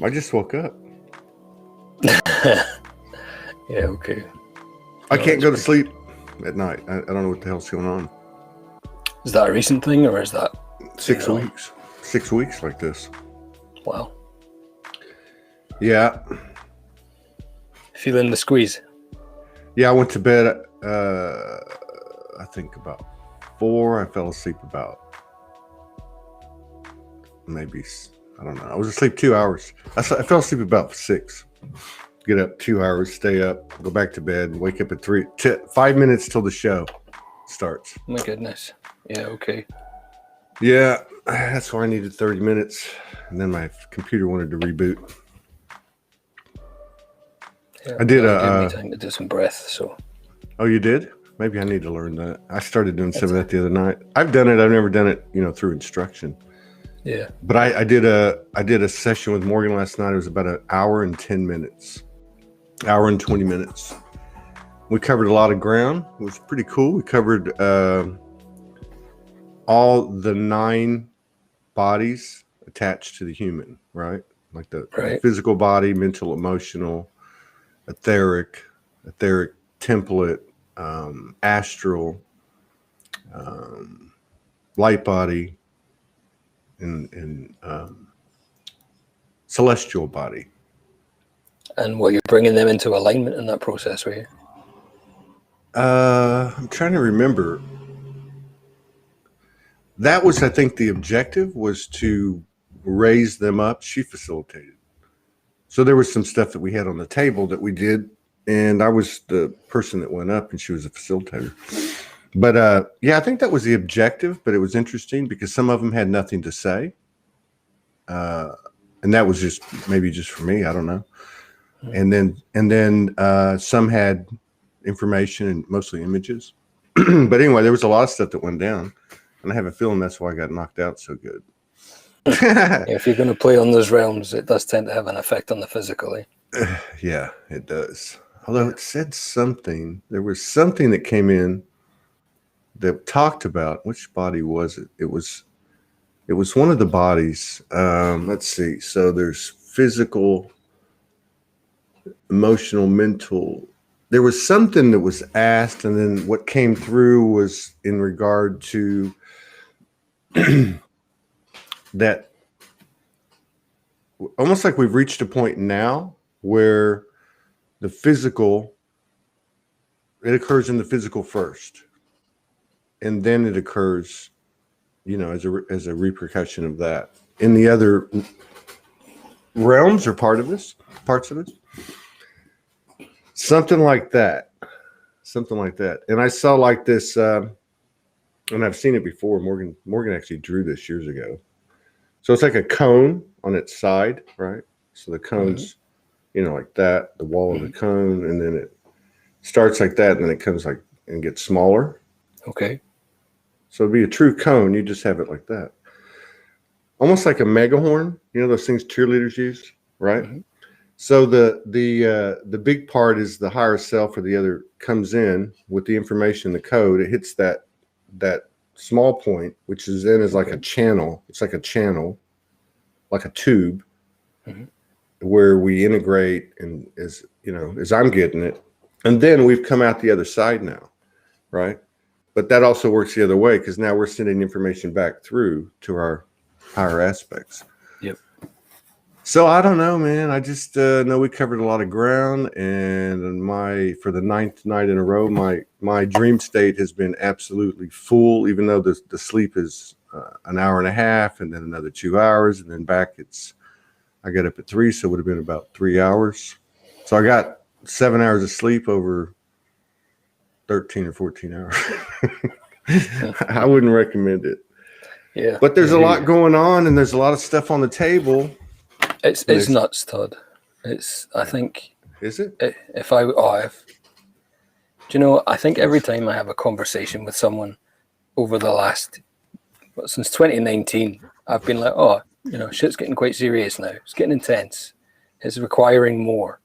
I just woke up. Yeah, okay. I can't go to sleep at night. I don't know what the hell's going on. Is that a recent thing, or is that 6 weeks? 6 weeks like this. Wow. Yeah. Feeling the squeeze? Yeah, I went to bed, I think about 4. I fell asleep about maybe, I don't know. I was asleep 2 hours. I fell asleep about 6. Get up 2 hours, stay up, go back to bed, wake up at 3. 5 minutes till the show starts. My goodness. Yeah, okay. Yeah, that's why I needed 30 minutes. And then my computer wanted to reboot. Yeah, I did time to do some breath, so. Oh, you did? Maybe I need to learn that. I started doing some of that the other night. I've done it. I've never done it, through instruction. Yeah. But I did a session with Morgan last night. It was about an hour and 10 minutes. Hour and 20 minutes. We covered a lot of ground. It was pretty cool. We covered all the 9 bodies attached to the human, right? Like the physical body, mental, emotional, etheric template, astral, light body, and celestial body. And what, you're bringing them into alignment in that process, were you? I'm trying to remember. That was, I think, the objective was to raise them up. She facilitated. So there was some stuff that we had on the table that we did, and I was the person that went up, and she was a facilitator. But yeah, I think that was the objective, but it was interesting because some of them had nothing to say. And that was just maybe just for me, I don't know. And then some had information and mostly images. But anyway, there was a lot of stuff that went down, and I have a feeling that's why I got knocked out so good. Yeah, if you're going to play on those realms, it does tend to have an effect on the physical. Yeah, it does. Although it said something, there was something that came in that talked about, which body was it? It was one of the bodies. Let's see. So there's physical, emotional, mental. There was something that was asked, and then what came through was in regard to that, almost like we've reached a point now where the physical, it occurs in the physical first, and then it occurs, as a repercussion of that in the other realms or parts of it. Something like that. And I saw like this, and I've seen it before. Morgan actually drew this years ago. So it's like a cone on its side, right? So the cone's, like that, the wall of the cone, and then it starts like that, and then it comes like and gets smaller. Okay. So it'd be a true cone. You just have it like that. Almost like a megahorn. Those things cheerleaders use, right? Mm-hmm. So the big part is the higher self, or the other, comes in with the information, the code. It hits that small point, which is then is like a channel. It's like a channel, like a tube, where we integrate, and as I'm getting it, and then we've come out the other side now, right? But that also works the other way, because now we're sending information back through to our higher aspects. Yep. So I don't know, man. I just know we covered a lot of ground, and for the 9th night in a row, my dream state has been absolutely full, even though the sleep is an hour and a half, and then another 2 hours, and then back I got up at 3, so it would have been about 3 hours. So I got 7 hours of sleep over 13 or 14 hours. I wouldn't recommend it. Yeah. But there's a lot going on, and there's a lot of stuff on the table. It's nuts, Todd. I think. Is it? I think every time I have a conversation with someone over the last, since 2019, I've been like, shit's getting quite serious now. It's getting intense. It's requiring more.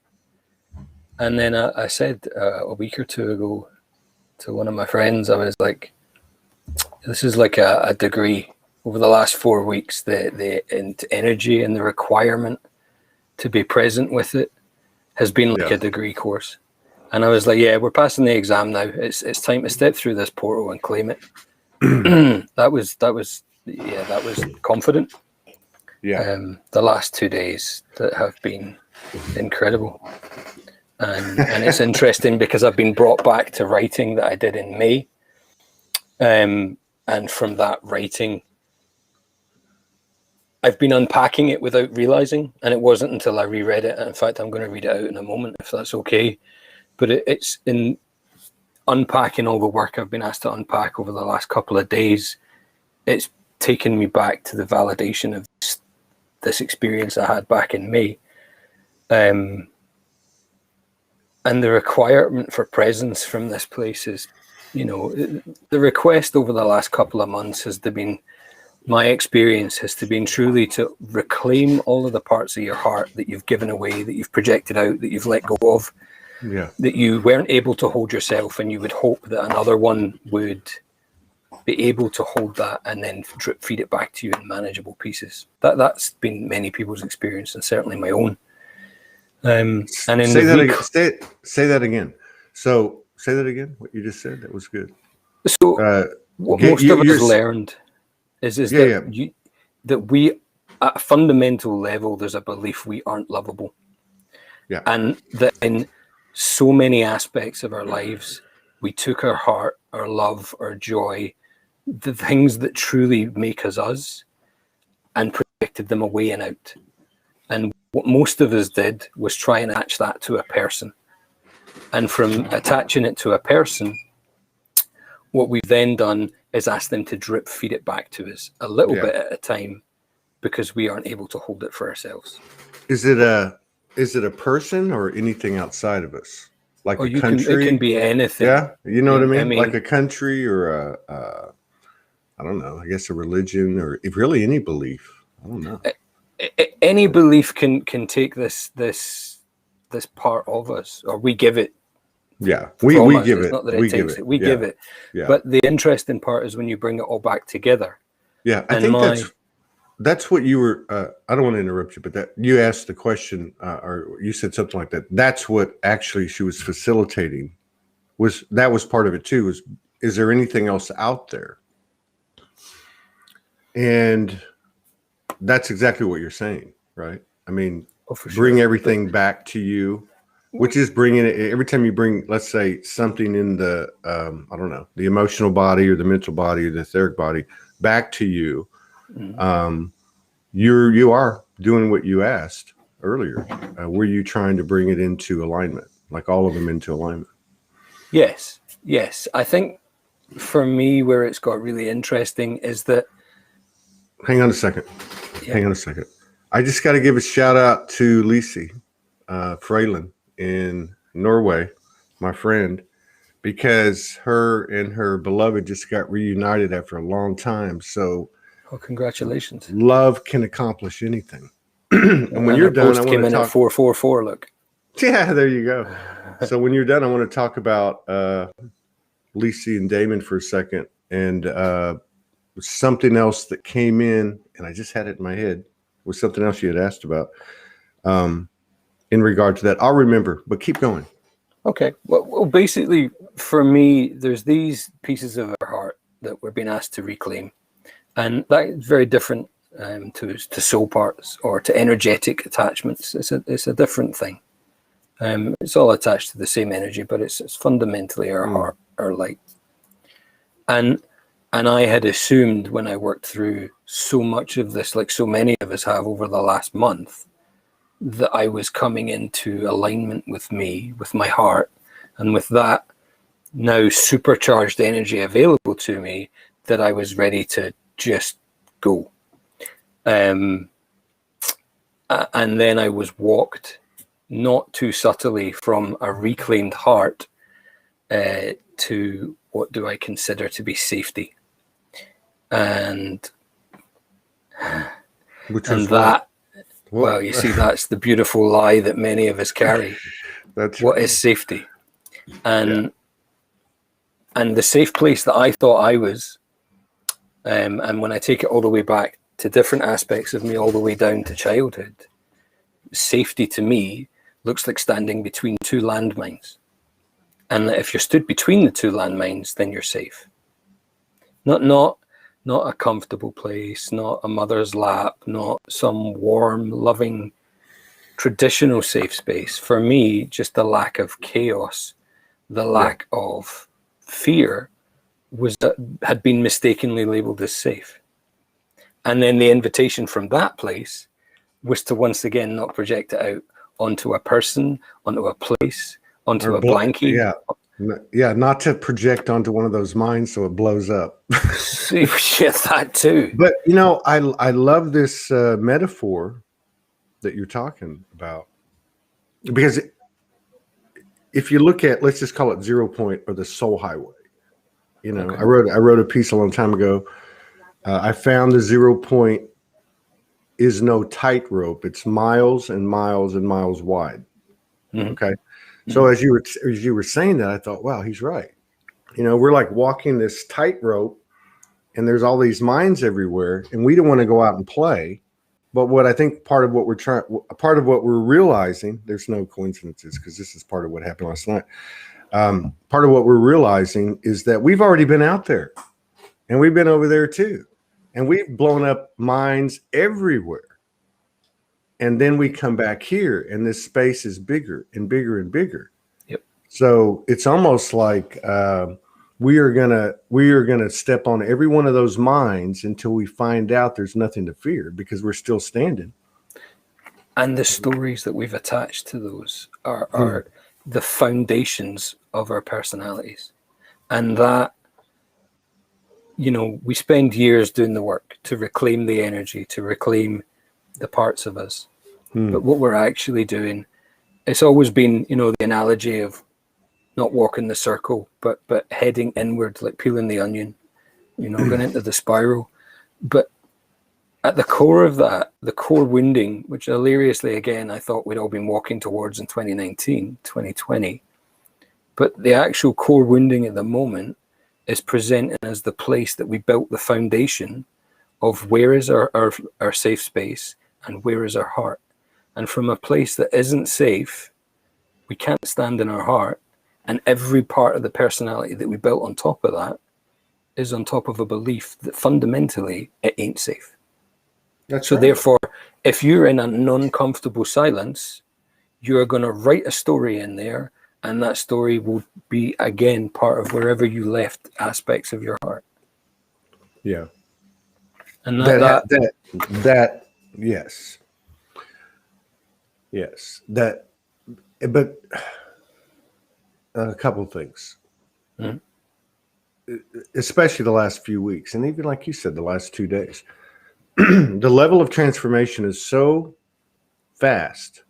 And then I said a week or two ago to one of my friends, I was like, this is like a degree over the last 4 weeks, the energy and the requirement to be present with it has been like a degree course. And I was like, yeah, we're passing the exam now. It's time to step through this portal and claim it. that was confident. Yeah. The last 2 days that have been incredible. And it's interesting because I've been brought back to writing that I did in May. And from that writing, I've been unpacking it without realizing. And it wasn't until I reread it. And in fact, I'm going to read it out in a moment, if that's okay. But it's in unpacking all the work I've been asked to unpack over the last couple of days. It's taken me back to the validation of this experience I had back in May. And the requirement for presence from this place is, the request over the last couple of months has been, my experience has been truly to reclaim all of the parts of your heart that you've given away, that you've projected out, that you've let go of, that you weren't able to hold yourself, and you would hope that another one would be able to hold that and then drip feed it back to you in manageable pieces. That's been many people's experience, and certainly my own. And in say that again. So say that again. What you just said, that was good. So what most of us learned is that we, at a fundamental level, there's a belief we aren't lovable. Yeah. And that in so many aspects of our lives, we took our heart, our love, our joy, the things that truly make us us, and projected them away and out. And what most of us did was try and attach that to a person. And from attaching it to a person, what we've then done is ask them to drip feed it back to us a little bit at a time, because we aren't able to hold it for ourselves. Is it a person or anything outside of us? Like a country? It can be anything. Yeah, you know what I mean? Like a country or I don't know, I guess a religion, or really any belief. I don't know. Any belief can take this part of us, or we give it. Yeah, we give it. It's not that it takes it. We give it. Yeah. But the interesting part is when you bring it all back together. Yeah, I think that's what you were. I don't want to interrupt you, but that you asked the question, or you said something like that. That's what actually she was facilitating. That was part of it too? Is there anything else out there? And that's exactly what you're saying, right? I mean, bring everything back to you, which is bringing it every time you bring, let's say, something in the, I don't know, the emotional body or the mental body or the etheric body back to you. You are doing what you asked earlier. Were you trying to bring it into alignment, like all of them into alignment? Yes. I think for me, where it's got really interesting is that. Hang on a second. I just got to give a shout out to Lisi Freyland in Norway, my friend, because her and her beloved just got reunited after a long time. So, congratulations! Love can accomplish anything. And when you're done, I want to talk 444. Look, yeah, there you go. So when you're done, I want to talk about Lisi and Damon for a second, and something else that came in, and I just had it in my head, was something else you had asked about in regard to that. I'll remember, but keep going. Okay. Well, basically, for me, there's these pieces of our heart that we're being asked to reclaim, and that is very different to soul parts or to energetic attachments. It's a different thing. It's all attached to the same energy, but it's fundamentally our heart, our light. And I had assumed when I worked through so much of this, like so many of us have over the last month, that I was coming into alignment with me, with my heart, and with that now supercharged energy available to me, that I was ready to just go. And then I was walked, not too subtly, from a reclaimed heart to what do I consider to be safety. And that, well, you see, that's the beautiful lie that many of us carry. That's what is safety. And the safe place that I thought I was And when I take it all the way back to different aspects of me, all the way down to childhood, safety to me looks like standing between two landmines. And that if you're stood between the two landmines, then you're safe. Not a comfortable place, not a mother's lap, not some warm, loving, traditional safe space. For me, just the lack of chaos, the lack of fear had been mistakenly labeled as safe. And then the invitation from that place was to once again not project it out onto a person, onto a place, onto a blankie. Yeah, not to project onto one of those minds so it blows up. Yeah, that too. But, you know, I love this metaphor that you're talking about. Because if you look at, let's just call it 0 point or the soul highway. You know, I wrote a piece a long time ago. I found the 0 point is no tightrope. It's miles and miles and miles wide. Mm-hmm. Okay. So as you were saying that, I thought, wow, he's right. You know, we're like walking this tightrope and there's all these mines everywhere and we don't want to go out and play. But what I think part of what we're realizing, there's no coincidences because this is part of what happened last night. Part of what we're realizing is that we've already been out there and we've been over there too. And we've blown up mines everywhere. And then we come back here and this space is bigger and bigger and bigger. Yep. So it's almost like we are gonna step on every one of those mines until we find out there's nothing to fear because we're still standing. And the stories that we've attached to those are the foundations of our personalities. And that, you know, we spend years doing the work to reclaim the energy, to reclaim the parts of us. But what we're actually doing, it's always been, you know, the analogy of not walking the circle, but heading inward, like peeling the onion, you know, going into the spiral. But at the core of that, the core wounding, which hilariously, again, I thought we'd all been walking towards in 2019, 2020. But the actual core wounding at the moment is presenting as the place that we built the foundation of where is our safe space and where is our heart. And from a place that isn't safe, we can't stand in our heart. And every part of the personality that we built on top of that is on top of a belief that fundamentally it ain't safe. So therefore, if you're in a non-comfortable silence, you're going to write a story in there, and that story will be, again, part of wherever you left aspects of your heart. Yeah. And yes. Yes. But a couple of things. Especially the last few weeks, and even like you said, the last 2 days. The level of transformation is so fast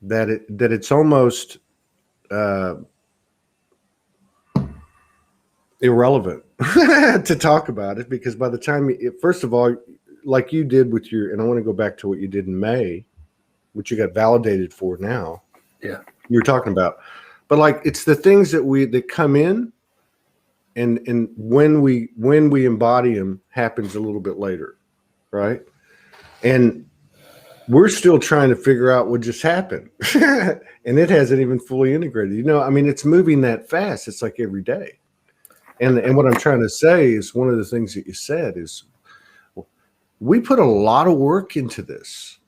that it's almost irrelevant to talk about it, because by the time first of all, like you did with and I want to go back to what you did in May, which you got validated for now. Yeah, you were talking about, but like it's the things that come in, and when we embody them happens a little bit later. Right. And we're still trying to figure out what just happened. And it hasn't even fully integrated. You know, I mean, it's moving that fast. It's like every day. And what I'm trying to say is one of the things that you said is we put a lot of work into this,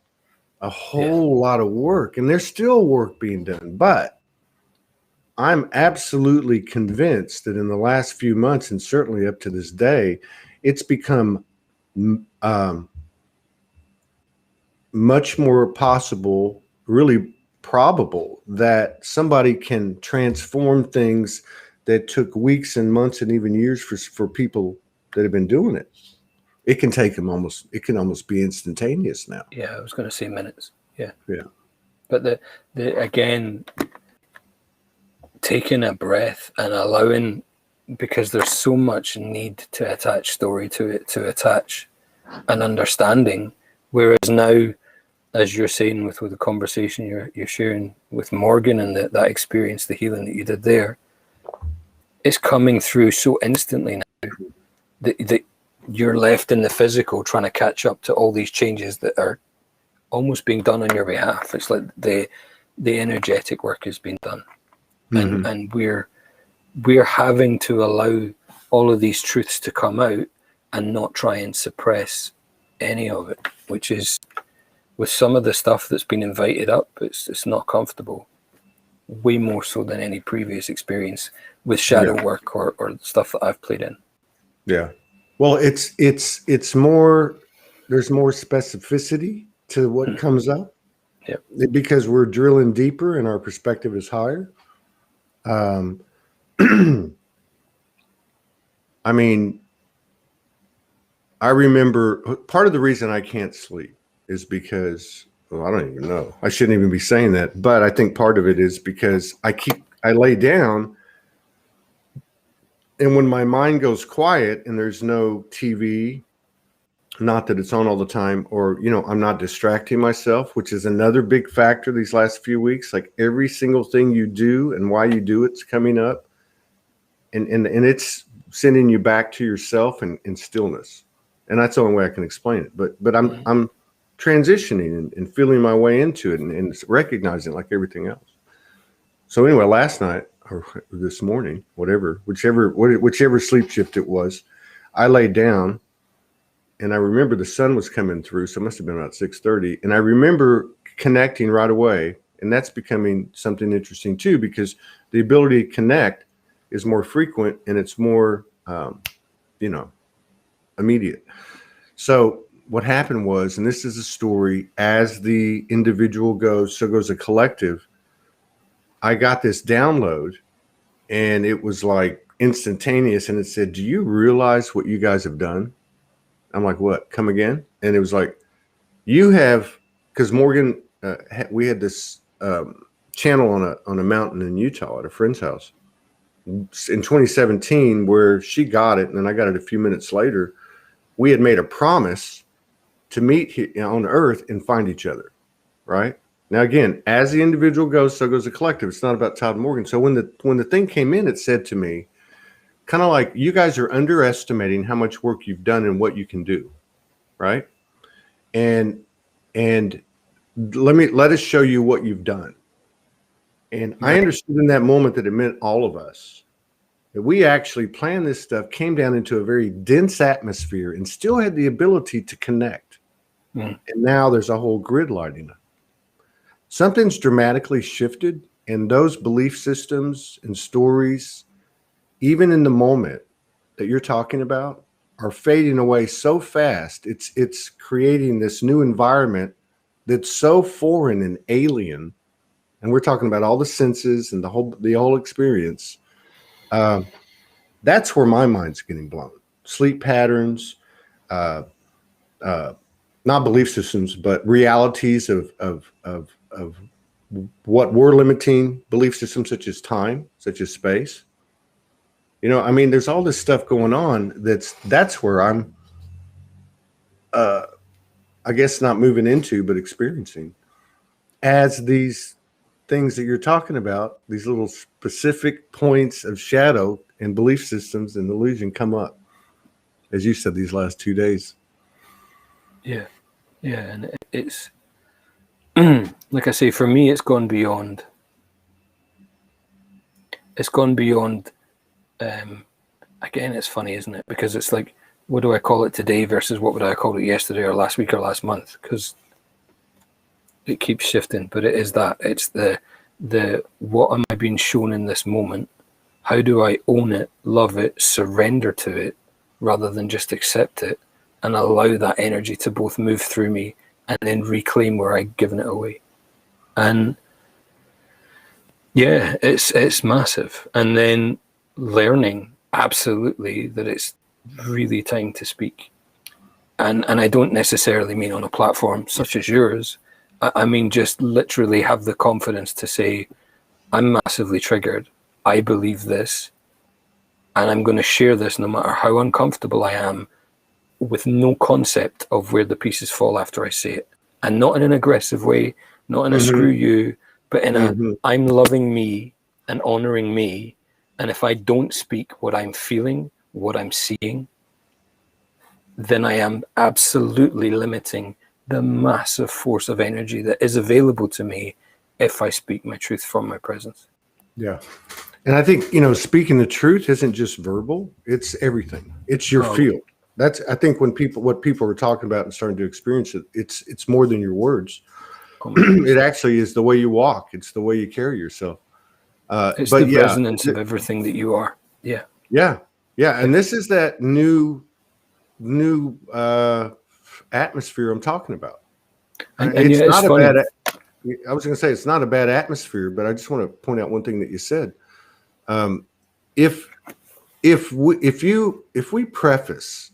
a whole lot of work, and there's still work being done. But I'm absolutely convinced that in the last few months, and certainly up to this day, it's become much more possible, really probable, that somebody can transform things that took weeks and months and even years for people that have been doing it. It can take them it can almost be instantaneous now. Yeah, I was going to say minutes. Yeah. But the again, taking a breath and allowing, because there's so much need to attach story to it, to attach an understanding. Whereas now, as you're saying with the conversation you're sharing with Morgan and that experience, the healing that you did there, it's coming through so instantly now that you're left in the physical trying to catch up to all these changes that are almost being done on your behalf. It's like the energetic work is being done, and we're having to allow all of these truths to come out and not try and suppress any of it, which is, with some of the stuff that's been invited up, it's not comfortable, way more so than any previous experience with shadow work or stuff that I've played in. Yeah. Well, it's more, there's more specificity to what comes up. Yep. Because we're drilling deeper and our perspective is higher. I mean, I remember part of the reason I can't sleep is because, well, I don't even know. I shouldn't even be saying that, but I think part of it is because I lay down, and when my mind goes quiet and there's no TV, not that it's on all the time, or, you know, I'm not distracting myself, which is another big factor these last few weeks. Like every single thing you do and why you do it's coming up, and it's sending you back to yourself and stillness. And that's the only way I can explain it. But I'm transitioning and feeling my way into it and recognizing it like everything else. So anyway, last night or this morning, whichever sleep shift it was, I laid down, and I remember the sun was coming through, so it must have been about 6:30. And I remember connecting right away, and that's becoming something interesting too, because the ability to connect is more frequent and it's more, immediate. So what happened was, and this is a story, as the individual goes, so goes a collective. I got this download, and it was like instantaneous, and it said, "Do you realize what you guys have done?" I'm like, "What? Come again?" And it was like, "You have," because Morgan, we had this channel on a mountain in Utah at a friend's house in 2017, where she got it, and then I got it a few minutes later. We had made a promise to meet here on Earth and find each other, right? Now, again, as the individual goes, so goes the collective. It's not about Todd Morgan. So when the thing came in, it said to me, kind of like, you guys are underestimating how much work you've done and what you can do, right? And let us show you what you've done. And I understood in that moment that it meant all of us. That we actually planned this stuff, came down into a very dense atmosphere, and still had the ability to connect. And now there's a whole grid lighting up. Something's dramatically shifted, and those belief systems and stories, even in the moment that you're talking about, are fading away so fast. It's creating this new environment that's so foreign and alien. And we're talking about all the senses and the whole experience. That's where my mind's getting blown. Sleep patterns, not belief systems, but realities of what we're limiting belief systems, such as time, such as space. You know, I mean, there's all this stuff going on. That's where I'm, I guess, not moving into, but experiencing as these things that you're talking about, these little specific points of shadow and belief systems and illusion come up, as you said, these last 2 days. Yeah, and it's like I say, for me, it's gone beyond. It's gone beyond. Again, it's funny, isn't it? Because it's like, what do I call it today versus what would I call it yesterday or last week or last month? Because it keeps shifting, but it is that. It's the what am I being shown in this moment? How do I own it, love it, surrender to it, rather than just accept it and allow that energy to both move through me and then reclaim where I've given it away? And yeah, it's massive. And then learning absolutely that it's really time to speak. And I don't necessarily mean on a platform such as yours. I mean, just literally have the confidence to say, I'm massively triggered. I believe this, and I'm going to share this no matter how uncomfortable I am, with no concept of where the pieces fall after I say it. And not in an aggressive way, not in a screw you, but in a I'm loving me and honoring me. And if I don't speak what I'm feeling, what I'm seeing, then I am absolutely limiting the massive force of energy that is available to me if I speak my truth from my presence. Yeah. And I think, speaking the truth isn't just verbal, it's everything. It's your field. That's, I think what people are talking about and starting to experience it's more than your words. It actually is the way you walk. It's the way you carry yourself. It's the resonance of everything that you are. Yeah. Yeah. Yeah. And this is that new atmosphere I'm talking about. And it's yeah, not it's funny. I was going to say it's not a bad atmosphere, but I just want to point out one thing that you said. If we preface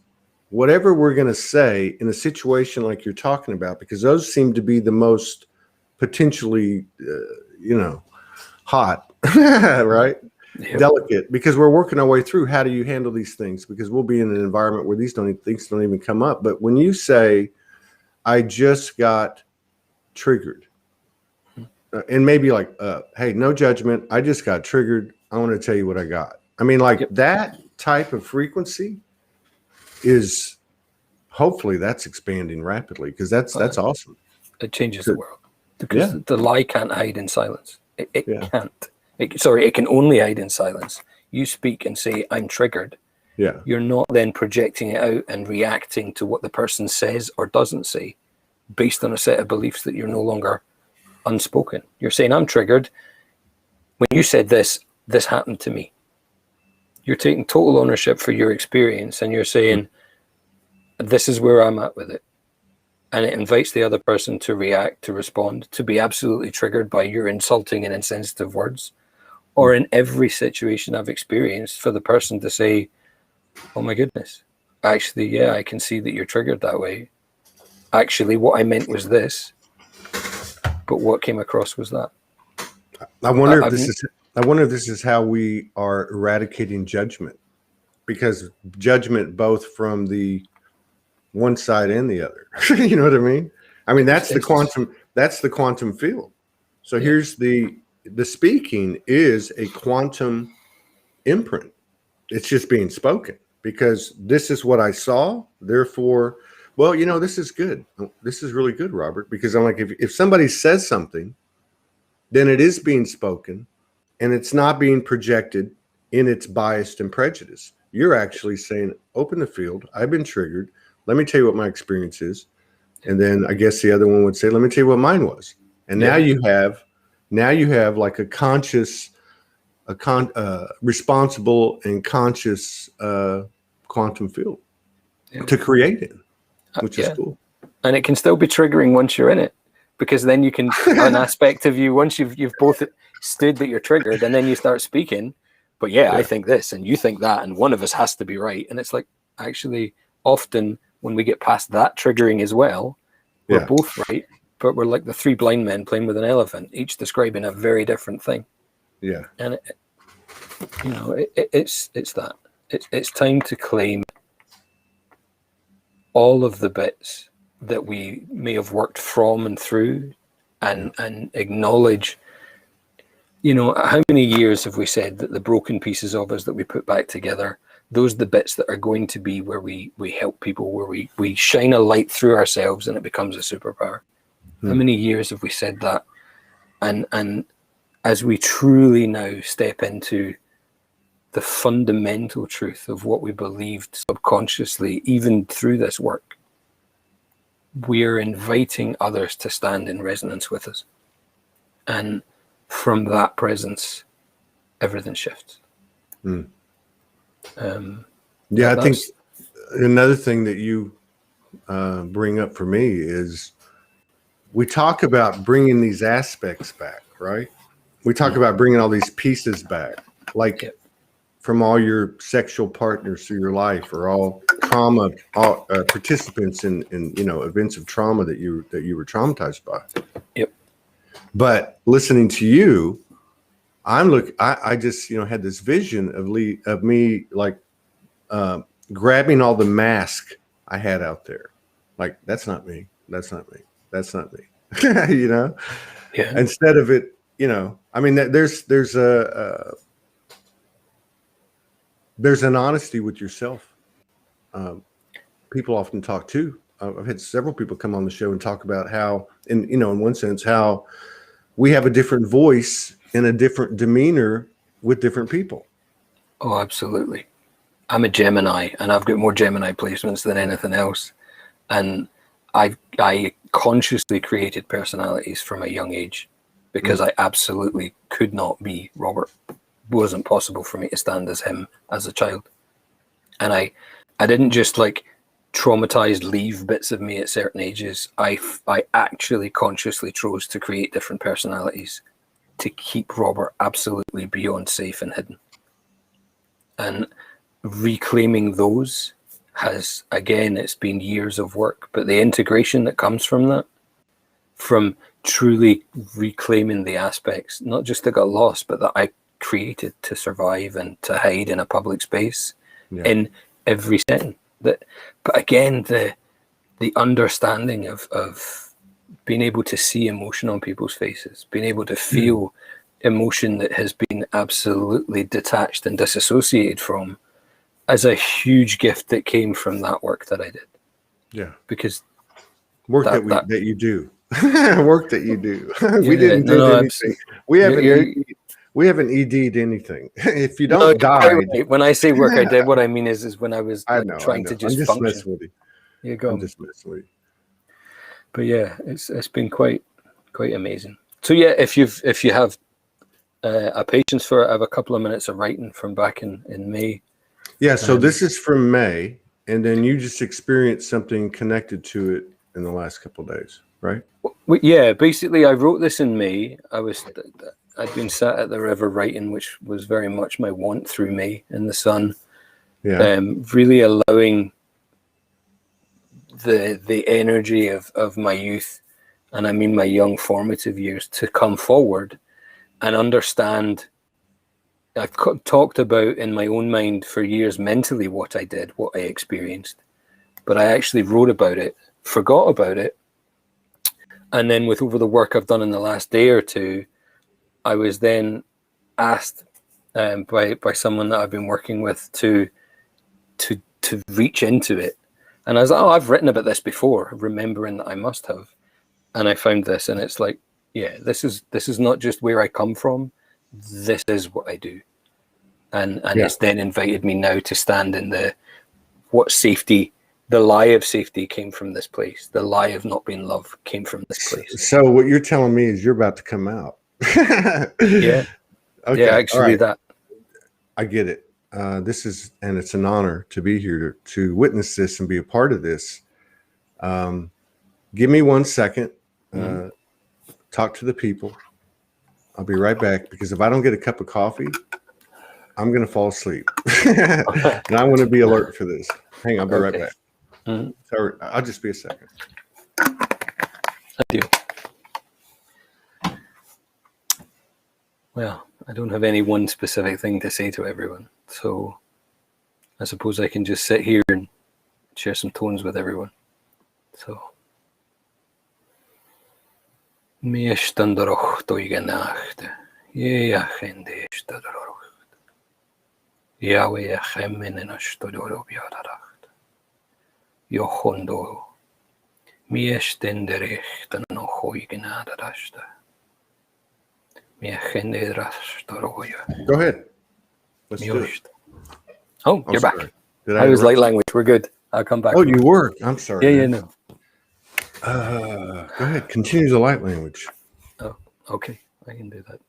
whatever we're going to say in a situation like you're talking about, because those seem to be the most potentially, hot, right? Yep. Delicate, because we're working our way through how do you handle these things, because we'll be in an environment where these things don't even come up. But when you say, I just got triggered, and maybe like, hey, no judgment, I just got triggered, I want to tell you what I got. I mean, like that type of frequency is, hopefully that's expanding rapidly, because that's awesome. It changes the world, because the lie can't hide in silence. It can't. It can only hide in silence. You speak and say, I'm triggered. Yeah. You're not then projecting it out and reacting to what the person says or doesn't say based on a set of beliefs that you're no longer unspoken. You're saying, I'm triggered. When you said this happened to me. You're taking total ownership for your experience, and you're saying, this is where I'm at with it. And it invites the other person to react, to respond, to be absolutely triggered by your insulting and insensitive words. Or in every situation I've experienced, for the person to say, oh my goodness, actually, yeah, I can see that you're triggered that way. Actually, what I meant was this, but what came across was that. I wonder if this is how we are eradicating judgment, because judgment both from the one side and the other. You know what I mean? I mean, that's the quantum field. So here's the speaking is a quantum imprint. It's just being spoken, because this is what I saw. Therefore, well, this is good. This is really good, Robert, because I'm like, if somebody says something, then it is being spoken, and it's not being projected in its bias and prejudice. You're actually saying, open the field. I've been triggered. Let me tell you what my experience is. And then I guess the other one would say, let me tell you what mine was. And now you have like a conscious, responsible and conscious quantum field to create in, which is cool. And it can still be triggering once you're in it, because then you can, an aspect of you, once you've both stood that you're triggered, and then you start speaking, but I think this and you think that, and one of us has to be right. And it's like, actually, often when we get past that triggering as well, we're both right, but we're like the three blind men playing with an elephant, each describing a very different thing. Yeah. And it's that. It's time to claim all of the bits that we may have worked from and through, and acknowledge, how many years have we said that the broken pieces of us that we put back together, those are the bits that are going to be where we help people, where we shine a light through ourselves and it becomes a superpower. How many years have we said that? And as we truly now step into the fundamental truth of what we believed subconsciously, even through this work, we are inviting others to stand in resonance with us. And from that presence, everything shifts. I think another thing that you bring up for me is, we talk about bringing these aspects back, right? We talk about bringing all these pieces back, like from all your sexual partners through your life, or all trauma, participants in events of trauma that you were traumatized by. But listening to you, I just had this vision of me like grabbing all the mask I had out there, like, that's not me, that's not me, that's not me. Instead of it, I mean, there's an honesty with yourself, people often talk too. I've had several people come on the show and talk about how, in one sense, how we have a different voice and a different demeanor with different people. Oh, absolutely. I'm a Gemini, and I've got more Gemini placements than anything else. And I consciously created personalities from a young age because I absolutely could not be Robert. It wasn't possible for me to stand as him as a child. And I didn't just like traumatized leave bits of me at certain ages. I actually consciously chose to create different personalities to keep Robert absolutely beyond safe and hidden. And reclaiming those has, again, it's been years of work, but the integration that comes from that, from truly reclaiming the aspects, not just that got lost, but that I created to survive and to hide in a public space in every setting. But again, the understanding of being able to see emotion on people's faces, being able to feel emotion that has been absolutely detached and disassociated from, as a huge gift that came from that work that I did. Yeah. Because work that you do. Work that you do. We didn't do anything. We haven't ED'd anything. If you don't die. Right. When I say work I did, what I mean is when I was trying to just function. Messing with you. You go. I'm just messing with you. But yeah, it's been quite amazing. So yeah, if you have a patience for it, I have a couple of minutes of writing from back in May. Yeah, so this is from May, and then you just experienced something connected to it in the last couple of days, right? Yeah, basically I wrote this in May. I'd been sat at the river writing, which was very much my want through May in the sun. Yeah. Really allowing the energy of my youth, and I mean my young formative years, to come forward and understand. I've talked about in my own mind for years mentally what I did, what I experienced, but I actually wrote about it, forgot about it, and then with over the work I've done in the last day or two, I was then asked by someone that I've been working with to reach into it. And I was like, oh, I've written about this before, remembering that I must have. And I found this, and it's like, yeah, this is not just where I come from. This is what I do. And it's then invited me now to stand in the lie of safety came from this place. The lie of not being loved came from this place. So what you're telling me is you're about to come out. Yeah. Okay. Yeah, actually right. That. I get it. And it's an honor to be here to witness this and be a part of this. Give me 1 second. Talk to the people. I'll be right back, because if I don't get a cup of coffee, I'm going to fall asleep. And I want to be alert for this. Hang on, I'll be right back. Sorry, I'll just be a second. Thank you. Well, I don't have any one specific thing to say to everyone, so I suppose I can just sit here and share some tones with everyone. So, me standaroch toigenacht, ye agende standaroch, Yahweh achemen en astodoro biadaracht, Yochondo, me stenderecht en ochoigenadarachte. Go ahead. Let's do it. Oh, you're back. I was light language. We're good. I'll come back. Oh, you were? I'm sorry. Yeah, no. Go ahead. Continue the light language. Oh, okay. I can do that.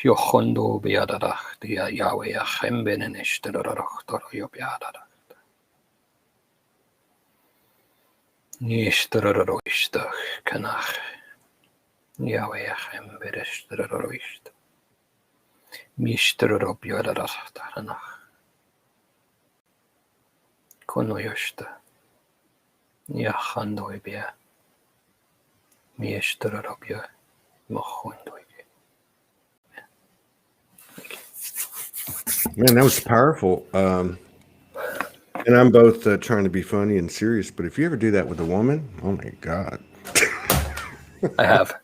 Yochondo biadaracht, Yahweh achemben en ishteraracht, Yobiadaracht. Nishterararoistach, Kanach, Yahweh achemben ishterararoist. Mishterarabiadaracht, Hanach. Konoyosta, Yachando bia, Mishterarabia, Mochondo. Man, that was powerful. And I'm both trying to be funny and serious, but if you ever do that with a woman, oh my God. I have.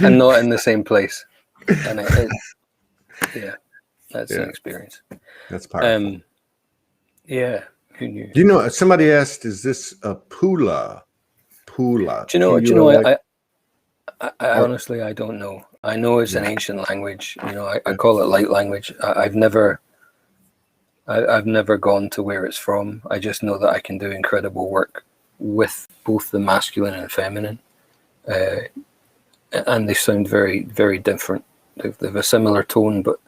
And not in the same place. And yeah, that's an experience. That's powerful. Yeah, who knew? You know, somebody asked, is this a pula? Pula. Do you know, I honestly, I don't know. I know it's an ancient language. You know, I call it light language. I've never gone to where it's from. I just know that I can do incredible work with both the masculine and feminine. And they sound very, very different. They have a similar tone, but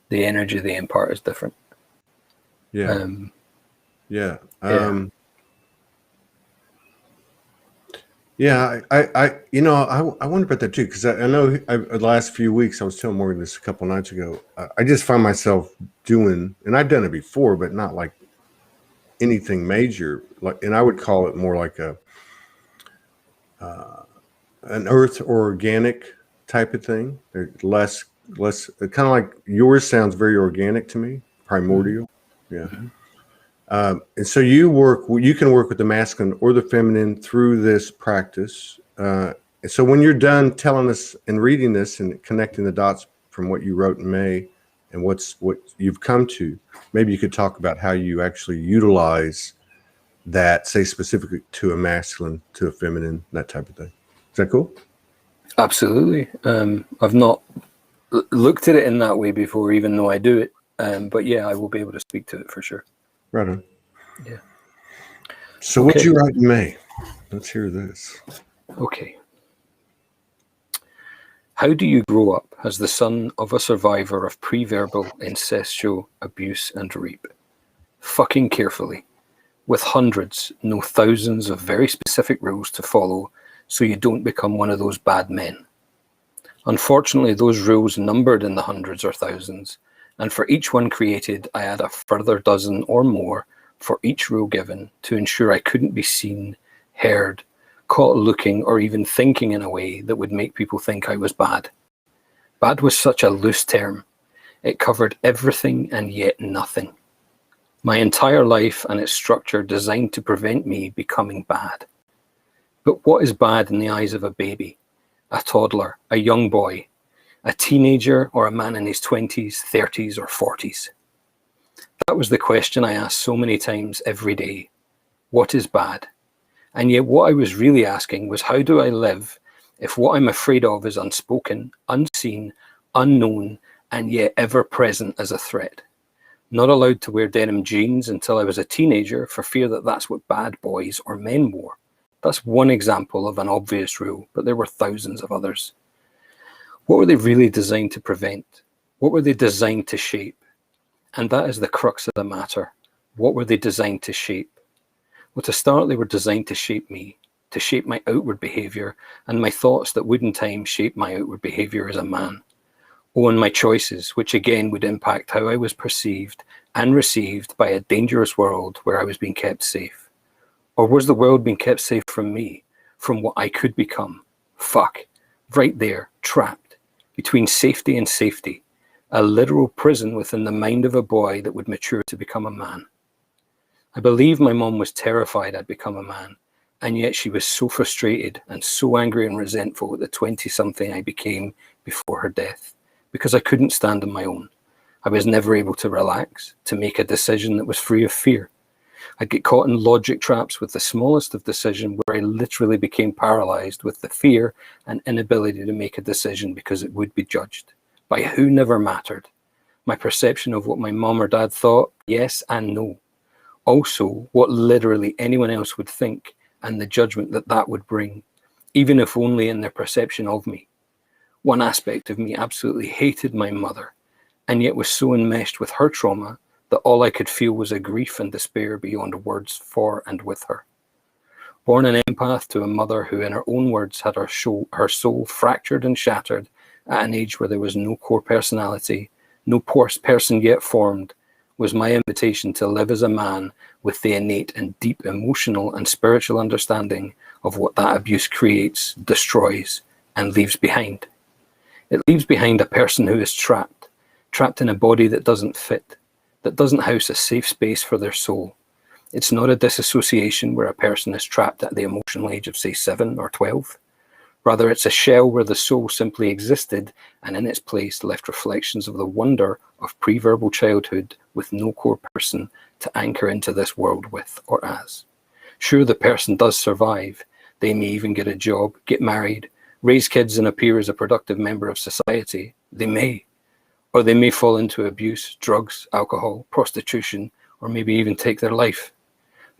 the energy they impart is different. Yeah. I wonder about that too, because I know the last few weeks, I was telling Morgan this a couple nights ago, I just find myself doing, and I've done it before, but not like anything major, and I would call it more like an earth or organic type of thing. They're less kind of like yours sounds very organic to me, primordial. And so you can work with the masculine or the feminine through this practice. So when you're done telling us and reading this and connecting the dots from what you wrote in May and what you've come to, maybe you could talk about how you actually utilize that, say specifically to a masculine, to a feminine, that type of thing. Is that cool? Absolutely. I've not looked at it in that way before, even though I do it. But yeah, I will be able to speak to it for sure. Right on. Yeah. So what you write in May? Let's hear this. Okay. How do you grow up as the son of a survivor of pre-verbal incestual abuse and rape? Fucking carefully, with hundreds, no thousands of very specific rules to follow so you don't become one of those bad men. Unfortunately, those rules numbered in the hundreds or thousands, and for each one created, I add a further dozen or more for each rule given to ensure I couldn't be seen, heard, caught looking, or even thinking in a way that would make people think I was bad. Bad was such a loose term. It covered everything and yet nothing. My entire life and its structure designed to prevent me becoming bad. But what is bad in the eyes of a baby, a toddler, a young boy, a teenager, or a man in his 20s, 30s, or 40s? That was the question I asked so many times every day. What is bad? And yet what I was really asking was, how do I live if what I'm afraid of is unspoken, unseen, unknown, and yet ever present as a threat? Not allowed to wear denim jeans until I was a teenager for fear that that's what bad boys or men wore. That's one example of an obvious rule, but there were thousands of others. What were they really designed to prevent? What were they designed to shape? And that is the crux of the matter. What were they designed to shape? Well, to start, they were designed to shape me, to shape my outward behavior and my thoughts that would in time shape my outward behavior as a man. Oh, and my choices, which again would impact how I was perceived and received by a dangerous world where I was being kept safe. Or was the world being kept safe from me, from what I could become? Fuck. Right there, trapped, between safety and safety, a literal prison within the mind of a boy that would mature to become a man. I believe my mom was terrified I'd become a man, and yet she was so frustrated and so angry and resentful at the 20-something I became before her death, because I couldn't stand on my own. I was never able to relax, to make a decision that was free of fear. I'd get caught in logic traps with the smallest of decision where I literally became paralyzed with the fear and inability to make a decision because it would be judged by who never mattered. My perception of what my mom or dad thought, yes and no. Also, what literally anyone else would think and the judgment that that would bring, even if only in their perception of me. One aspect of me absolutely hated my mother, and yet was so enmeshed with her trauma that all I could feel was a grief and despair beyond words for and with her. Born an empath to a mother who, in her own words, had her soul fractured and shattered at an age where there was no core personality, no person yet formed, was my invitation to live as a man with the innate and deep emotional and spiritual understanding of what that abuse creates, destroys, and leaves behind. It leaves behind a person who is trapped in a body that doesn't fit, that doesn't house a safe space for their soul, It's not a disassociation where a person is trapped at the emotional age of, say, 7 or 12. Rather, it's a shell where the soul simply existed and in its place left reflections of the wonder of pre-verbal childhood with no core person to anchor into this world with or as. Sure, the person does survive. They may even get a job, get married, raise kids and appear as a productive member of society. They may. Or they may fall into abuse, drugs, alcohol, prostitution, or maybe even take their life.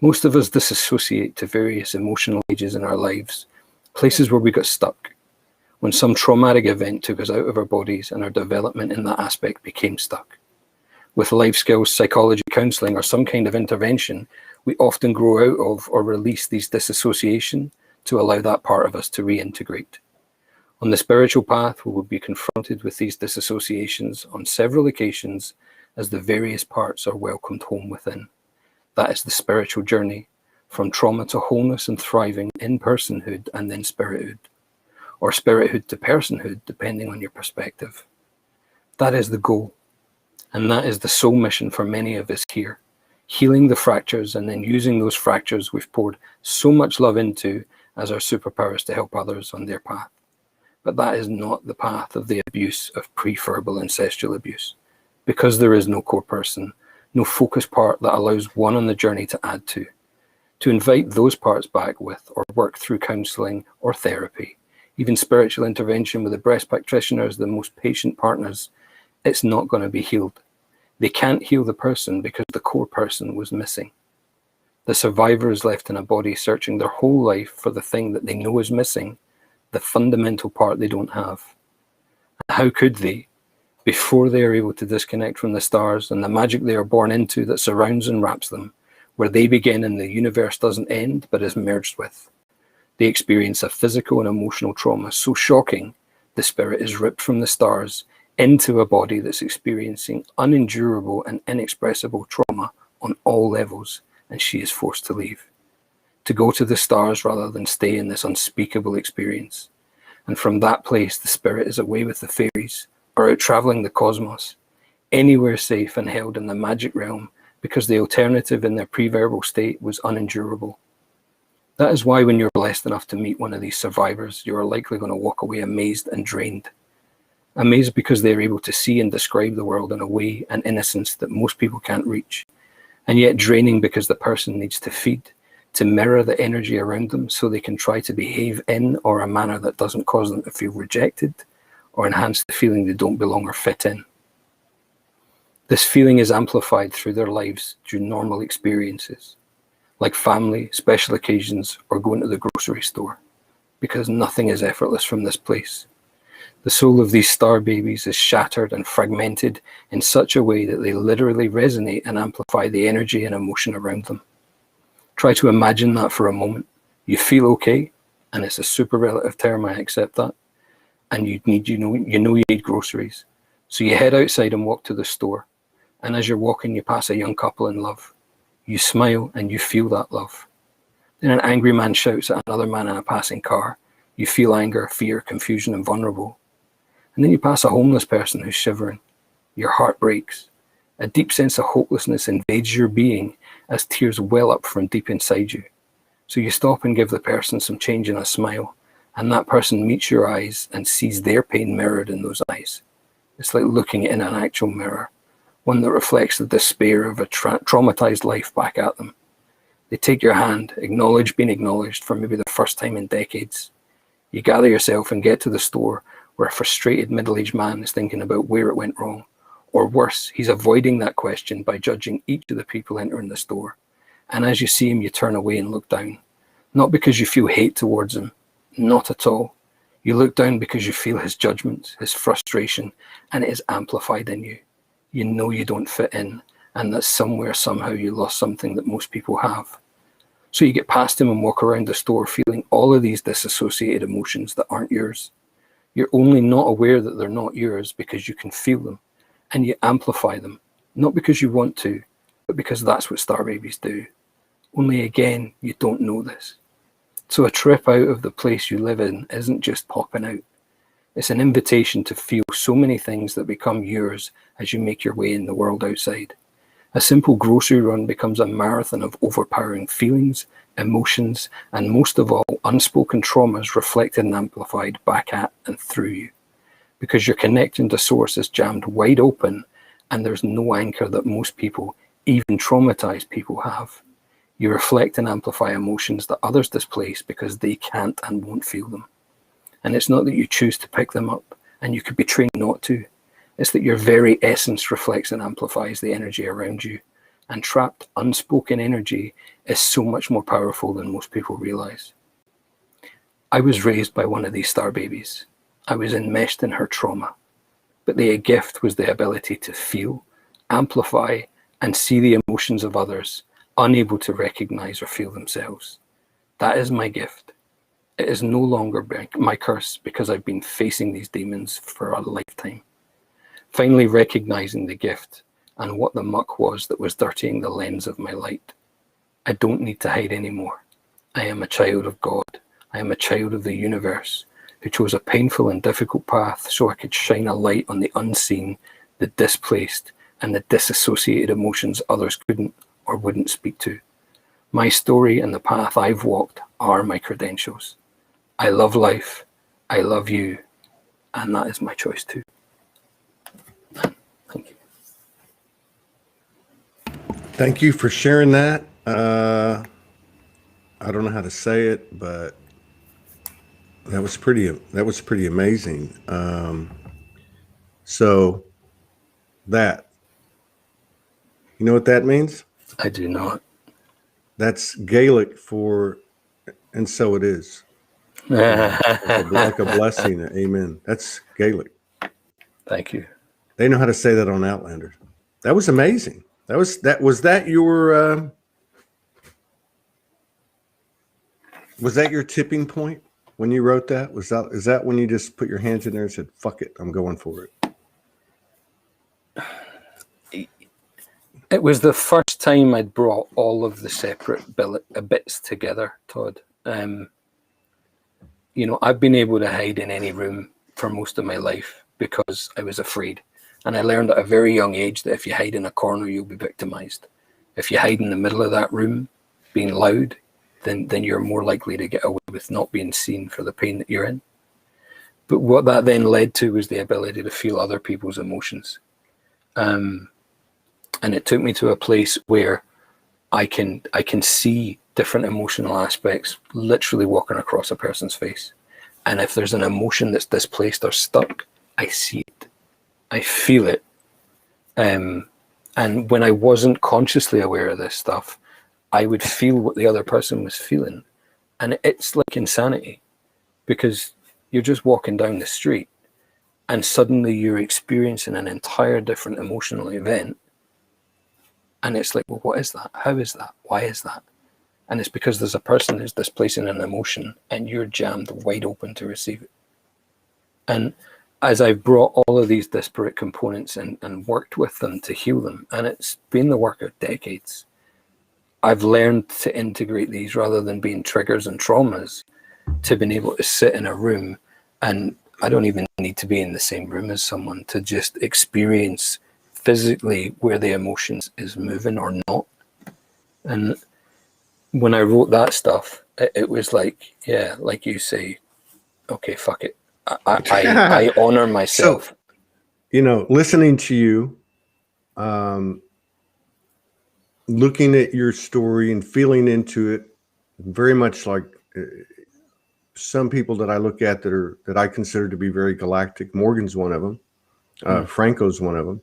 Most of us disassociate to various emotional ages in our lives, places where we got stuck, when some traumatic event took us out of our bodies and our development in that aspect became stuck. With life skills, psychology, counseling, or some kind of intervention, we often grow out of or release these disassociation to allow that part of us to reintegrate. On the spiritual path, we will be confronted with these disassociations on several occasions as the various parts are welcomed home within. That is the spiritual journey, from trauma to wholeness and thriving in personhood and then spirithood, or spirithood to personhood, depending on your perspective. That is the goal, and that is the soul mission for many of us here, healing the fractures and then using those fractures we've poured so much love into as our superpowers to help others on their path. But that is not the path of the abuse of pre-verbal ancestral abuse, because there is no core person, no focus part that allows one on the journey to add to invite those parts back with or work through counseling or therapy, even spiritual intervention with the breast practitioners, the most patient partners, it's not going to be healed. They can't heal the person because the core person was missing. The survivor is left in a body searching their whole life for the thing that they know is missing, the fundamental part they don't have. How could they, before they are able to disconnect from the stars and the magic they are born into that surrounds and wraps them, where they begin and the universe doesn't end but is merged with? They experience a physical and emotional trauma so shocking, the spirit is ripped from the stars into a body that's experiencing unendurable and inexpressible trauma on all levels, and she is forced to leave, to go to the stars rather than stay in this unspeakable experience. And from that place, the spirit is away with the fairies, or out traveling the cosmos, anywhere safe and held in the magic realm, because the alternative in their pre-verbal state was unendurable. That is why when you're blessed enough to meet one of these survivors, you are likely going to walk away amazed and drained. Amazed because they are able to see and describe the world in a way and innocence that most people can't reach, and yet draining because the person needs to feed, to mirror the energy around them so they can try to behave in or a manner that doesn't cause them to feel rejected or enhance the feeling they don't belong or fit in. This feeling is amplified through their lives through normal experiences, like family, special occasions, or going to the grocery store, because nothing is effortless from this place. The soul of these star babies is shattered and fragmented in such a way that they literally resonate and amplify the energy and emotion around them. Try to imagine that for a moment. You feel okay, and it's a super relative term, I accept that, and you know you need groceries. So you head outside and walk to the store, and as you're walking, you pass a young couple in love. You smile and you feel that love. Then an angry man shouts at another man in a passing car. You feel anger, fear, confusion, and vulnerable. And then you pass a homeless person who's shivering. Your heart breaks. A deep sense of hopelessness invades your being as tears well up from deep inside you. So you stop and give the person some change in a smile, and that person meets your eyes and sees their pain mirrored in those eyes. It's like looking in an actual mirror, one that reflects the despair of a traumatized life back at them. They take your hand, acknowledge being acknowledged for maybe the first time in decades. You gather yourself and get to the store where a frustrated middle-aged man is thinking about where it went wrong. Or worse, he's avoiding that question by judging each of the people entering the store. And as you see him, you turn away and look down. Not because you feel hate towards him, not at all. You look down because you feel his judgments, his frustration, and it is amplified in you. You know you don't fit in, and that somewhere, somehow, you lost something that most people have. So you get past him and walk around the store feeling all of these disassociated emotions that aren't yours. You're only not aware that they're not yours because you can feel them, and you amplify them, not because you want to, but because that's what star babies do. Only again, you don't know this. So a trip out of the place you live in isn't just popping out. It's an invitation to feel so many things that become yours as you make your way in the world outside. A simple grocery run becomes a marathon of overpowering feelings, emotions, and most of all, unspoken traumas reflected and amplified back at and through you. Because your connection to source is jammed wide open and there's no anchor that most people, even traumatized people, have. You reflect and amplify emotions that others displace because they can't and won't feel them. And it's not that you choose to pick them up, and you could be trained not to. It's that your very essence reflects and amplifies the energy around you. And trapped, unspoken energy is so much more powerful than most people realize. I was raised by one of these star babies. I was enmeshed in her trauma. But the gift was the ability to feel, amplify, and see the emotions of others, unable to recognize or feel themselves. That is my gift. It is no longer my curse because I've been facing these demons for a lifetime. Finally recognizing the gift and what the muck was that was dirtying the lens of my light. I don't need to hide anymore. I am a child of God. I am a child of the universe who chose a painful and difficult path so I could shine a light on the unseen, the displaced, and the disassociated emotions others couldn't or wouldn't speak to. My story and the path I've walked are my credentials. I love life, I love you, and that is my choice too. Thank you. Thank you for sharing that. I don't know how to say it, but that was pretty amazing. So that, you know what that means? I do not. That's Gaelic for, and so it is. Like a blessing. Amen. That's Gaelic. Thank you. They know how to say that on Outlander. That was amazing. Was that your tipping point when you wrote that? Is that when you just put your hands in there and said, fuck it, I'm going for it? It was the first time I'd brought all of the separate bits together, Todd. I've been able to hide in any room for most of my life because I was afraid. And I learned at a very young age that if you hide in a corner, you'll be victimized. If you hide in the middle of that room, being loud, then you're more likely to get away with not being seen for the pain that you're in. But what that then led to was the ability to feel other people's emotions. And it took me to a place where I can see different emotional aspects literally walking across a person's face. And if there's an emotion that's displaced or stuck, I see it. I feel it. And when I wasn't consciously aware of this stuff, I would feel what the other person was feeling. And it's like insanity because you're just walking down the street and suddenly you're experiencing an entire different emotional event. And it's like, well, what is that? How is that? Why is that? And it's because there's a person who's displacing an emotion and you're jammed wide open to receive it. And as I've brought all of these disparate components and worked with them to heal them, and it's been the work of decades, I've learned to integrate these rather than being triggers and traumas, to being able to sit in a room, and I don't even need to be in the same room as someone to just experience physically where the emotions is moving or not. And when I wrote that stuff, it was like, yeah, like you say, okay, fuck it. I honor myself. So, listening to you, looking at your story and feeling into it, very much like some people that I look at that I consider to be very galactic. Morgan's one of them. Franco's one of them.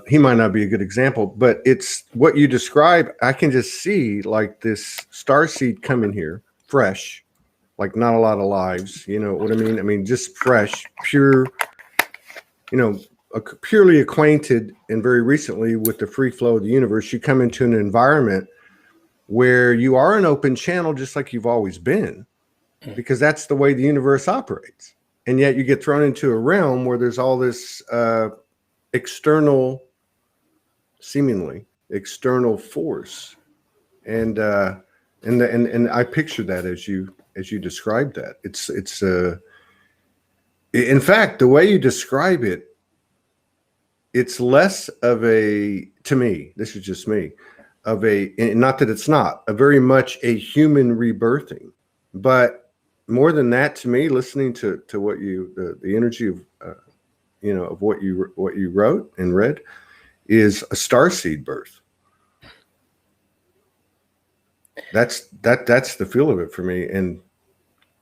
He might not be a good example, but it's what you describe. I can just see like this starseed coming here, fresh, like not a lot of lives. You know what I mean? I mean, just fresh, pure, purely acquainted and very recently with the free flow of the universe. You come into an environment where you are an open channel, just like you've always been, because that's the way the universe operates. And yet you get thrown into a realm where there's all this seemingly external force, and I picture that as you describe that. It's in fact, the way you describe it, it's less of a, to me, this is just me, of a, and not that it's not, a very much a human rebirthing. But more than that, to me, listening to what you, the energy of, of what you wrote and read, is a starseed birth. That's the feel of it for me, and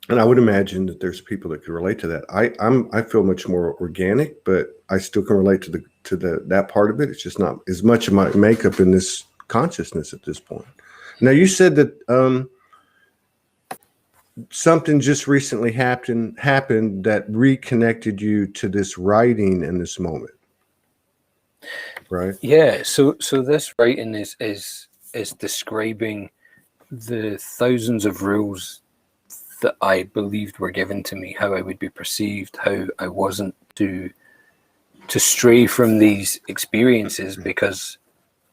I would imagine that there's people that could relate to that. I feel much more organic, but I still can relate to that part of it. It's just not as much of my makeup in this consciousness at this point. Now, you said that something just recently happened that reconnected you to this writing in this moment, right? Yeah. So this writing is describing the thousands of rules that I believed were given to me, how I would be perceived, how I wasn't to stray from these experiences because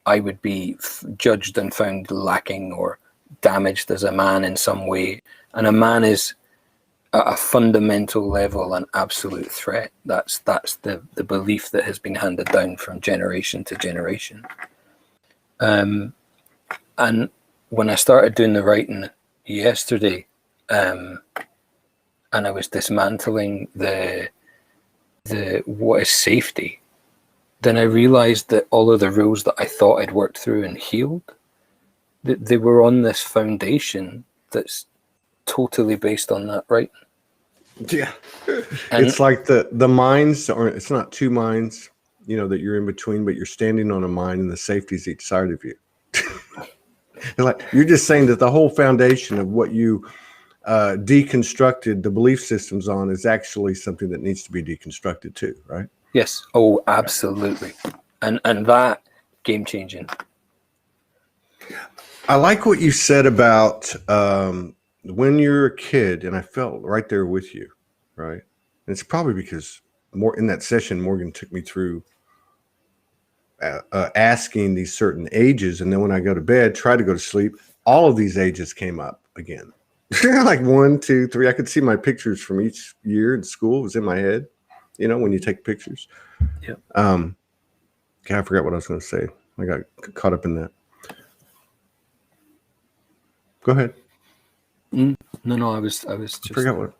I would be judged and found lacking or damaged as a man in some way. And a man is at a fundamental level an absolute threat. That's the belief that has been handed down from generation to generation. And when I started doing the writing yesterday, and I was dismantling the what is safety, then I realized that all of the rules that I thought I'd worked through and healed, that they were on this foundation that's totally based on that writing. Yeah. And it's like the minds, or it's not two minds, that you're in between, but you're standing on a mind and the safety's each side of you. Like, you're just saying that the whole foundation of what you deconstructed the belief systems on is actually something that needs to be deconstructed too, right? Yes. Oh, absolutely. And that game changing. I like what you said about when you're a kid, and I felt right there with you, right? And it's probably because in that session, Morgan took me through asking these certain ages, and then when I go to bed, try to go to sleep, all of these ages came up again. Like 1, 2, 3. I could see my pictures from each year in school. It was in my head, when you take pictures. Yeah. I forgot what I was going to say. I got caught up in that. Go ahead. No, I was just. I forgot what.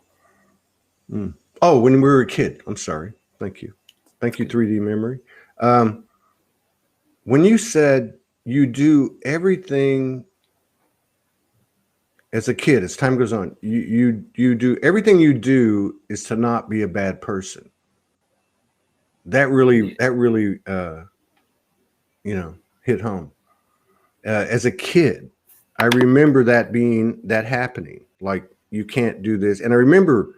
Oh, when we were a kid. I'm sorry. Thank you. Thank you, 3D memory. When you said you do everything as a kid, as time goes on, you do everything you do is to not be a bad person. That really hit home. As a kid, I remember that happening. Like, you can't do this. And I remember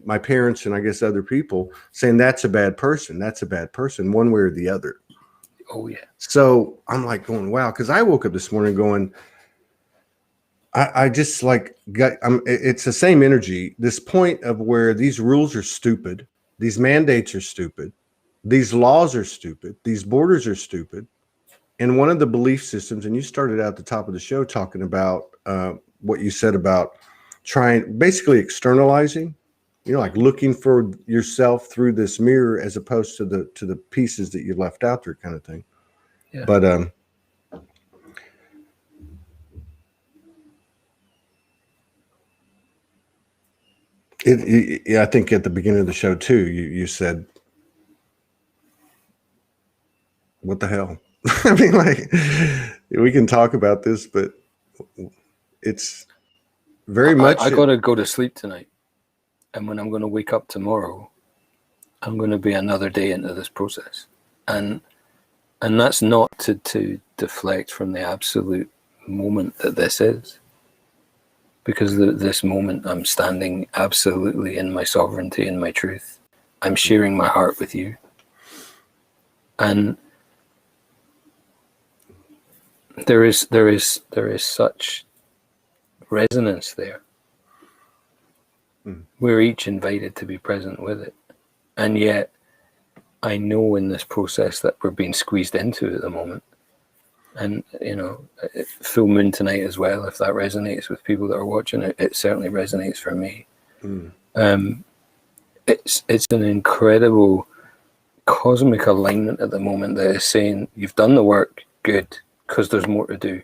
my parents and I guess other people saying, that's a bad person. That's a bad person, one way or the other. Oh, yeah. So I'm like going, wow. Because I woke up this morning going, I just it's the same energy. This point of where these rules are stupid. These mandates are stupid. These laws are stupid. These borders are stupid. And one of the belief systems, and you started out at the top of the show talking about what you said about basically externalizing, like looking for yourself through this mirror as opposed to the pieces that you left out there, kind of thing. Yeah. But I think at the beginning of the show too, you said, what the hell? I mean, like, we can talk about this, but it's very much. I got to go to sleep tonight. And when I'm going to wake up tomorrow, I'm going to be another day into this process. And that's not to deflect from the absolute moment that this is. Because this moment, I'm standing absolutely in my sovereignty and my truth. I'm sharing my heart with you. And there is such resonance there. We're each invited to be present with it. And yet, I know in this process that we're being squeezed into at the moment. And, full moon tonight as well, if that resonates with people that are watching it, it certainly resonates for me. It's an incredible cosmic alignment at the moment that is saying you've done the work, good, because there's more to do.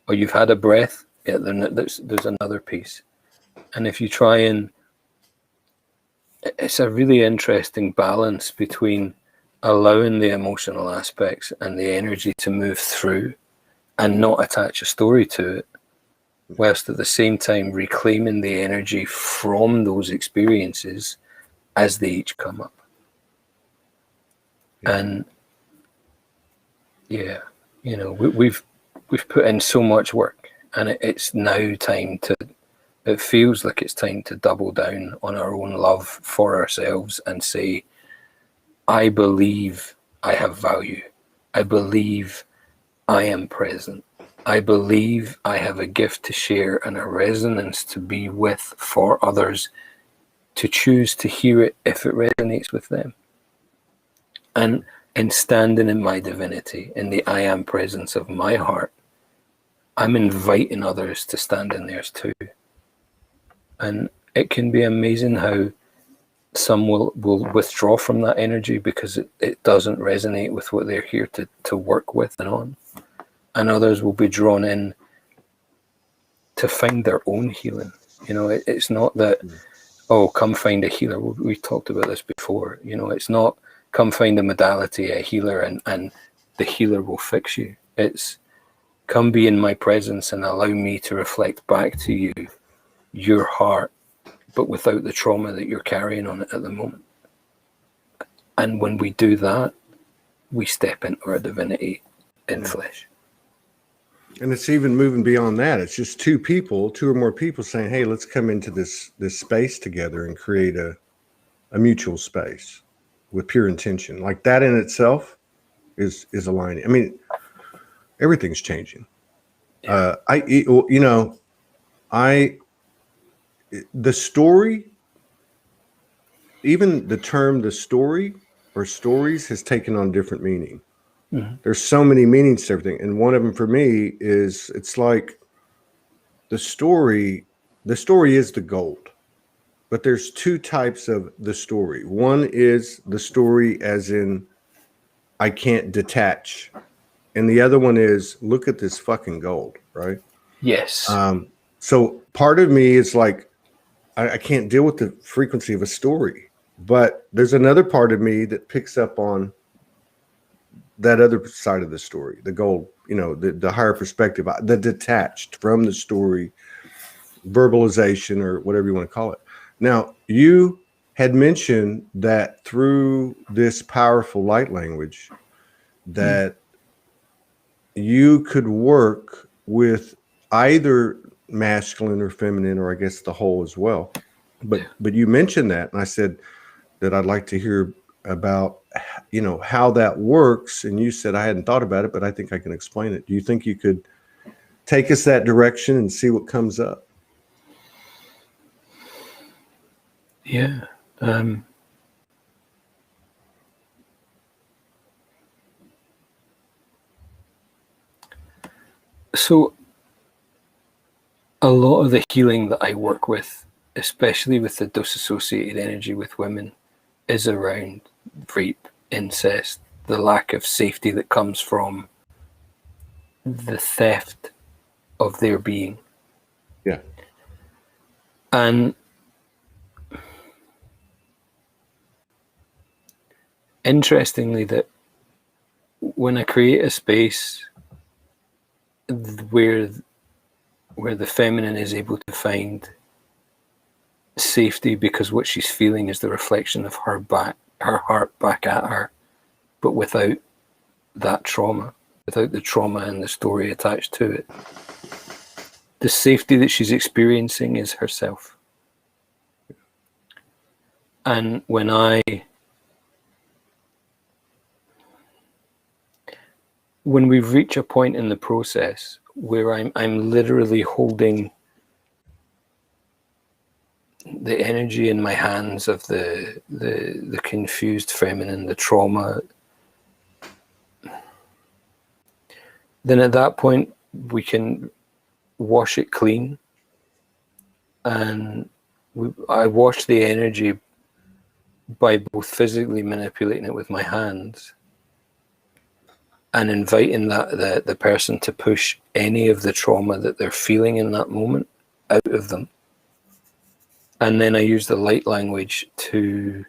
Or you've had a breath, yeah, there's another piece. And if you try and, it's a really interesting balance between allowing the emotional aspects and the energy to move through and not attach a story to it, whilst at the same time reclaiming the energy from those experiences as they each come up. And yeah, you know, we've put in so much work, and it's now time to, it feels like it's time to double down on our own love for ourselves and say, I believe I have value. I believe I am present. I believe I have a gift to share and a resonance to be with for others to choose to hear it if it resonates with them. And in standing in my divinity, in the I am presence of my heart, I'm inviting others to stand in theirs too. And it can be amazing how some will withdraw from that energy because it doesn't resonate with what they're here to work with and on. And others will be drawn in to find their own healing. You know, it's not that, oh, come find a healer. We talked about this before. You know, it's not come find a modality, a healer, and the healer will fix you. It's come be in my presence and allow me to reflect back to you your heart, but without the trauma that you're carrying on it at the moment. And when we do that, we step into our divinity in flesh. And it's even moving beyond that. It's just two or more people saying, hey, let's come into this space together and create a mutual space with pure intention. Like that in itself is aligning. I mean, everything's changing. Yeah. The story, even the term the story or stories has taken on different meaning. Mm-hmm. There's so many meanings to everything. And one of them for me is, it's like the story is the gold, but there's two types of the story. One is the story as in I can't detach. And the other one is, look at this fucking gold, right? Yes. So part of me is like, I can't deal with the frequency of a story, but there's another part of me that picks up on that other side of the story, the gold, you know, the higher perspective, the detached from the story, verbalization, or whatever you want to call it. Now, you had mentioned that through this powerful light language, that you could work with either masculine or feminine, or I guess the whole as well. But you mentioned that, and I said that I'd like to hear about, you know, how that works. And you said I hadn't thought about it, but I think I can explain it. Do you think you could take us that direction and see what comes up? Yeah. So a lot of the healing that I work with, especially with the disassociated energy with women, is around rape, incest, the lack of safety that comes from the theft of their being. Yeah. And interestingly, that when I create a space where the feminine is able to find safety because what she's feeling is the reflection of her heart back at her, but without that trauma, without the trauma and the story attached to it. The safety that she's experiencing is herself. And when we reach a point in the process where I'm literally holding the energy in my hands of the confused feminine, the trauma, then at that point we can wash it clean. And I wash the energy by both physically manipulating it with my hands and inviting the person to push any of the trauma that they're feeling in that moment out of them. And then I use the light language to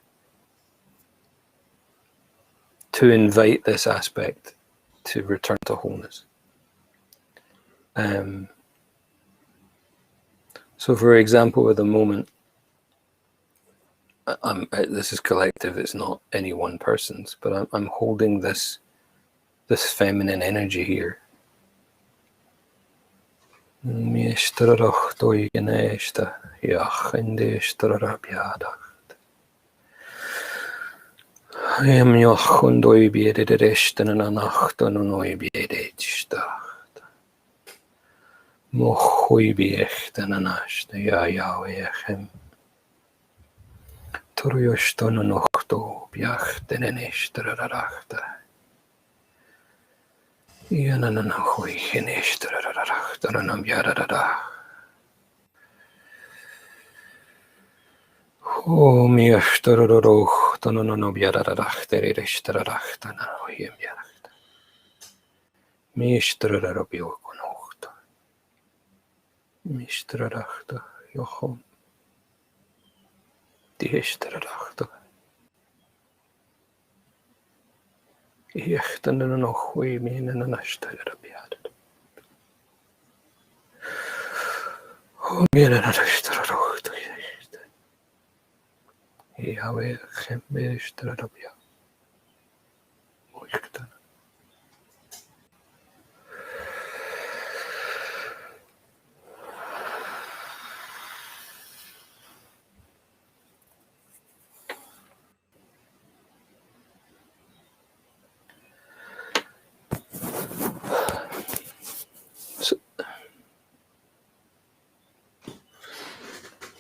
invite this aspect to return to wholeness. So for example, with a moment, this is collective, it's not any one person's, but I'm holding this feminine energy here.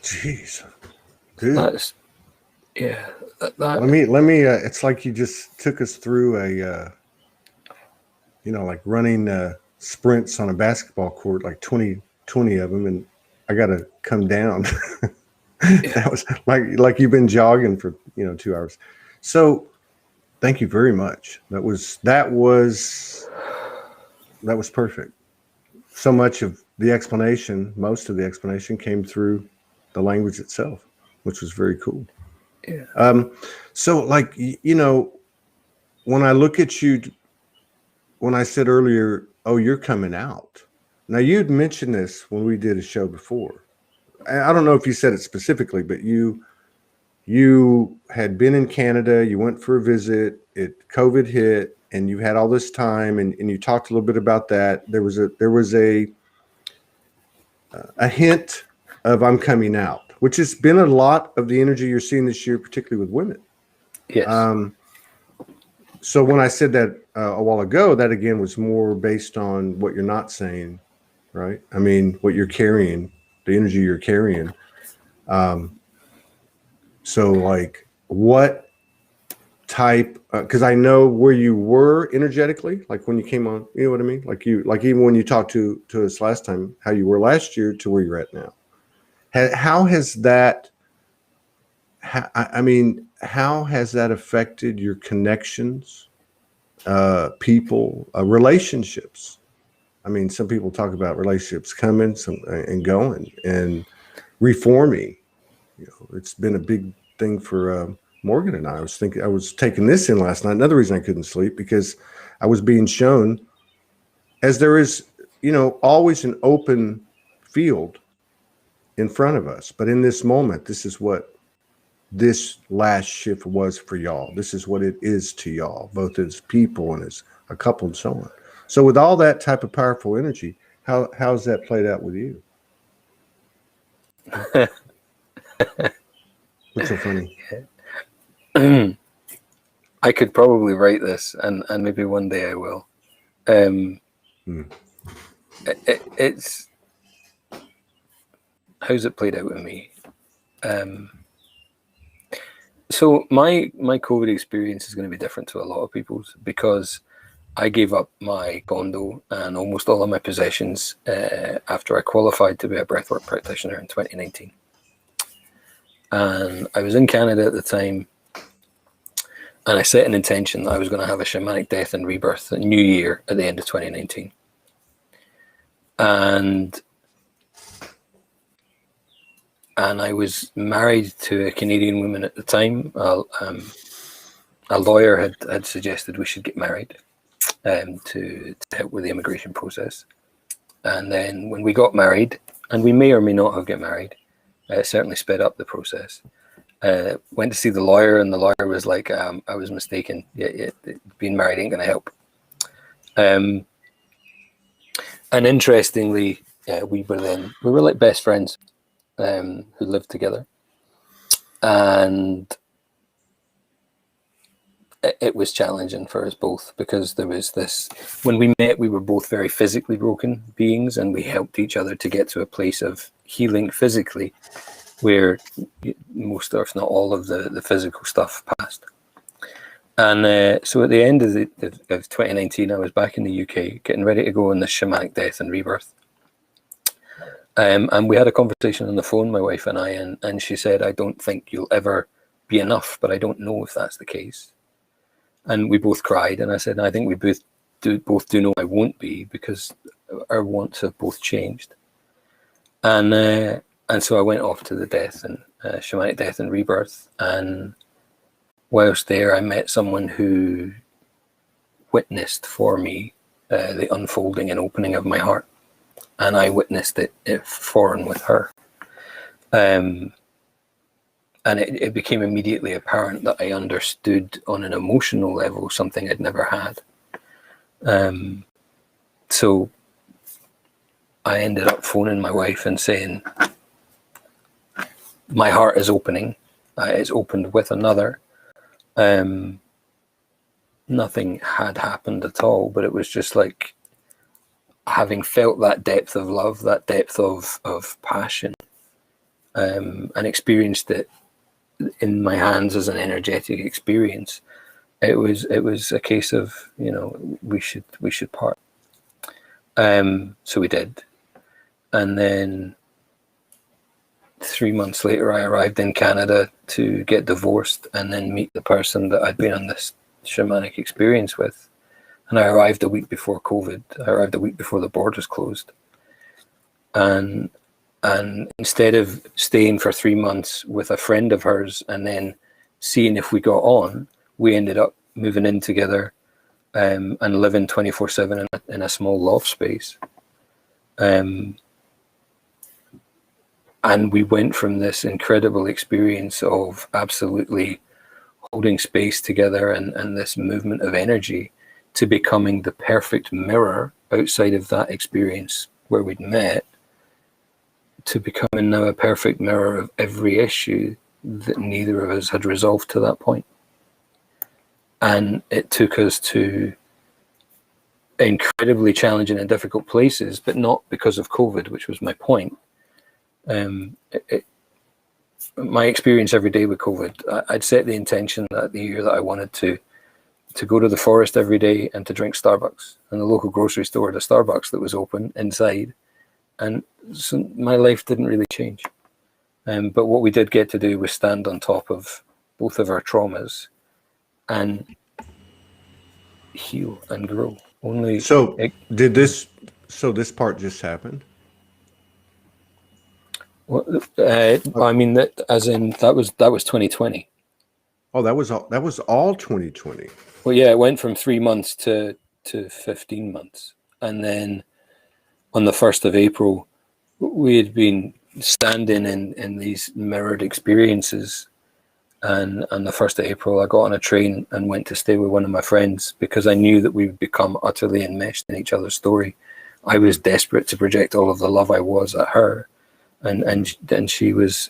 Jeez, dude. That's, yeah. Let me. It's like you just took us through a, like running sprints on a basketball court, like 20 of them, and I got to come down. That was like you've been jogging for 2 hours. So, thank you very much. That was perfect. So much of the explanation, most of the explanation, came through the language itself, which was very cool. Yeah. So when I look at you, when I said earlier, oh, you're coming out. Now you'd mentioned this when we did a show before. I don't know if you said it specifically, but you had been in Canada, you went for a visit, COVID hit, and you had all this time, and you talked a little bit about that. There was a hint of I'm coming out, which has been a lot of the energy you're seeing this year, particularly with women. Yes. So when I said that a while ago, that again was more based on what you're not saying, right? I mean, what you're carrying, the energy you're carrying. So like what type, because I know where you were energetically, like when you came on, you know what I mean? Like even when you talked to us last time, how you were last year to where you're at now. How has that affected your connections, people, relationships? I mean, some people talk about relationships coming and going and reforming. It's been a big thing for Morgan and I. I was taking this in last night. Another reason I couldn't sleep, because I was being shown, as there is, always an open field in front of us. But in this moment, this is what this last shift was for y'all. This is what it is to y'all, both as people and as a couple and so on. So with all that type of powerful energy, how's that played out with you? What's so funny? I could probably write this, and maybe one day I will. It's how's it played out with me? So my COVID experience is going to be different to a lot of people's, because I gave up my condo and almost all of my possessions after I qualified to be a breathwork practitioner in 2019. And I was in Canada at the time, And I set an intention that I was going to have a shamanic death and rebirth, a new year at the end of 2019. And I was married to a Canadian woman at the time. A lawyer had suggested we should get married to help with the immigration process. And then when we got married, and we may or may not have got married, it certainly sped up the process. Went to see the lawyer, and the lawyer was like, I was mistaken. Yeah, being married ain't going to help. And interestingly, we were like best friends who lived together. And it was challenging for us both, because there was this, when we met, we were both very physically broken beings, and we helped each other to get to a place of healing physically, where most, or if not all, of the physical stuff passed. And so at the end of 2019, I was back in the UK, getting ready to go on this shamanic death and rebirth. And we had a conversation on the phone, my wife and I, and she said, I don't think you'll ever be enough, but I don't know if that's the case. And we both cried, and I said, I think we both do know I won't be, because our wants have both changed. And so I went off to the death and shamanic death and rebirth. And whilst there, I met someone who witnessed for me the unfolding and opening of my heart. And I witnessed it for and with her. And it became immediately apparent that I understood on an emotional level something I'd never had. So I ended up phoning my wife and saying, my heart is opening. It's opened with another. Nothing had happened at all, but it was just like having felt that depth of love, that depth of passion, and experienced it in my hands as an energetic experience. It was a case of, we should part. So we did. And then 3 months later, I arrived in Canada to get divorced and then meet the person that I'd been on this shamanic experience with. And I arrived a week before COVID. I arrived a week before the borders closed. And instead of staying for 3 months with a friend of hers and then seeing if we got on, we ended up moving in together and living 24/7 in a small loft space. And we went from this incredible experience of absolutely holding space together and this movement of energy to becoming the perfect mirror outside of that experience where we'd met, to becoming now a perfect mirror of every issue that neither of us had resolved to that point. And it took us to incredibly challenging and difficult places, but not because of COVID, which was my point. My experience every day with COVID, I'd set the intention that the year that I wanted to go to the forest every day and to drink Starbucks, and the local grocery store had a Starbucks that was open inside. And so my life didn't really change. But what we did get to do was stand on top of both of our traumas and heal and grow. This part just happened? Well, I mean, that was 2020. Oh, that was all 2020. Well, yeah, it went from 3 months to 15 months. And then on the 1st of April, we had been standing in these mirrored experiences. And on the 1st of April, I got on a train and went to stay with one of my friends because I knew that we would become utterly enmeshed in each other's story. I was desperate to project all of the love I was at her. And she was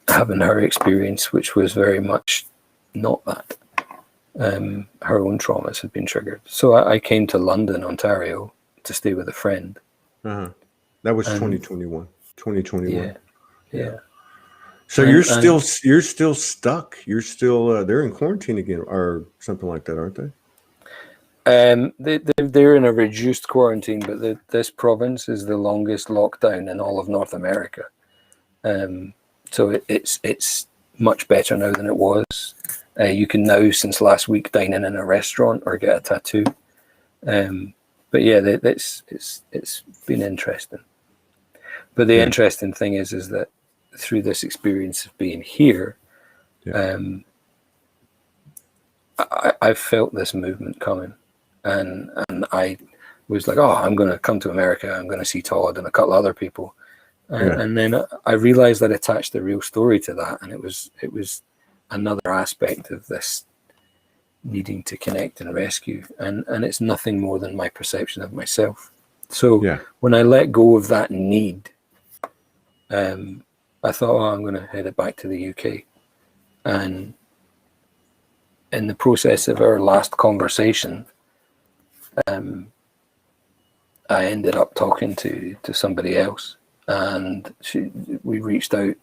having her experience, which was very much not that. Her own traumas had been triggered. So I came to London, Ontario, to stay with a friend. Uh-huh. That was 2021. 2021. Yeah. So you're still stuck. You're still they're in quarantine again, or something like that, aren't they? They're in a reduced quarantine, but this province is the longest lockdown in all of North America. So it's much better now than it was. You can now, since last week, dine in a restaurant or get a tattoo. But yeah, it's been interesting. But the interesting thing is that through this experience of being here, I felt this movement coming, and I was like, oh, I'm going to come to America. I'm going to see Todd and a couple other people, and then I realized I'd attached the real story to that, and it was another aspect of this needing to connect and rescue, and it's nothing more than my perception of myself. So when I let go of that need, I thought, oh, I'm going to head it back to the UK, and in the process of our last conversation, I ended up talking to somebody else, and we reached out,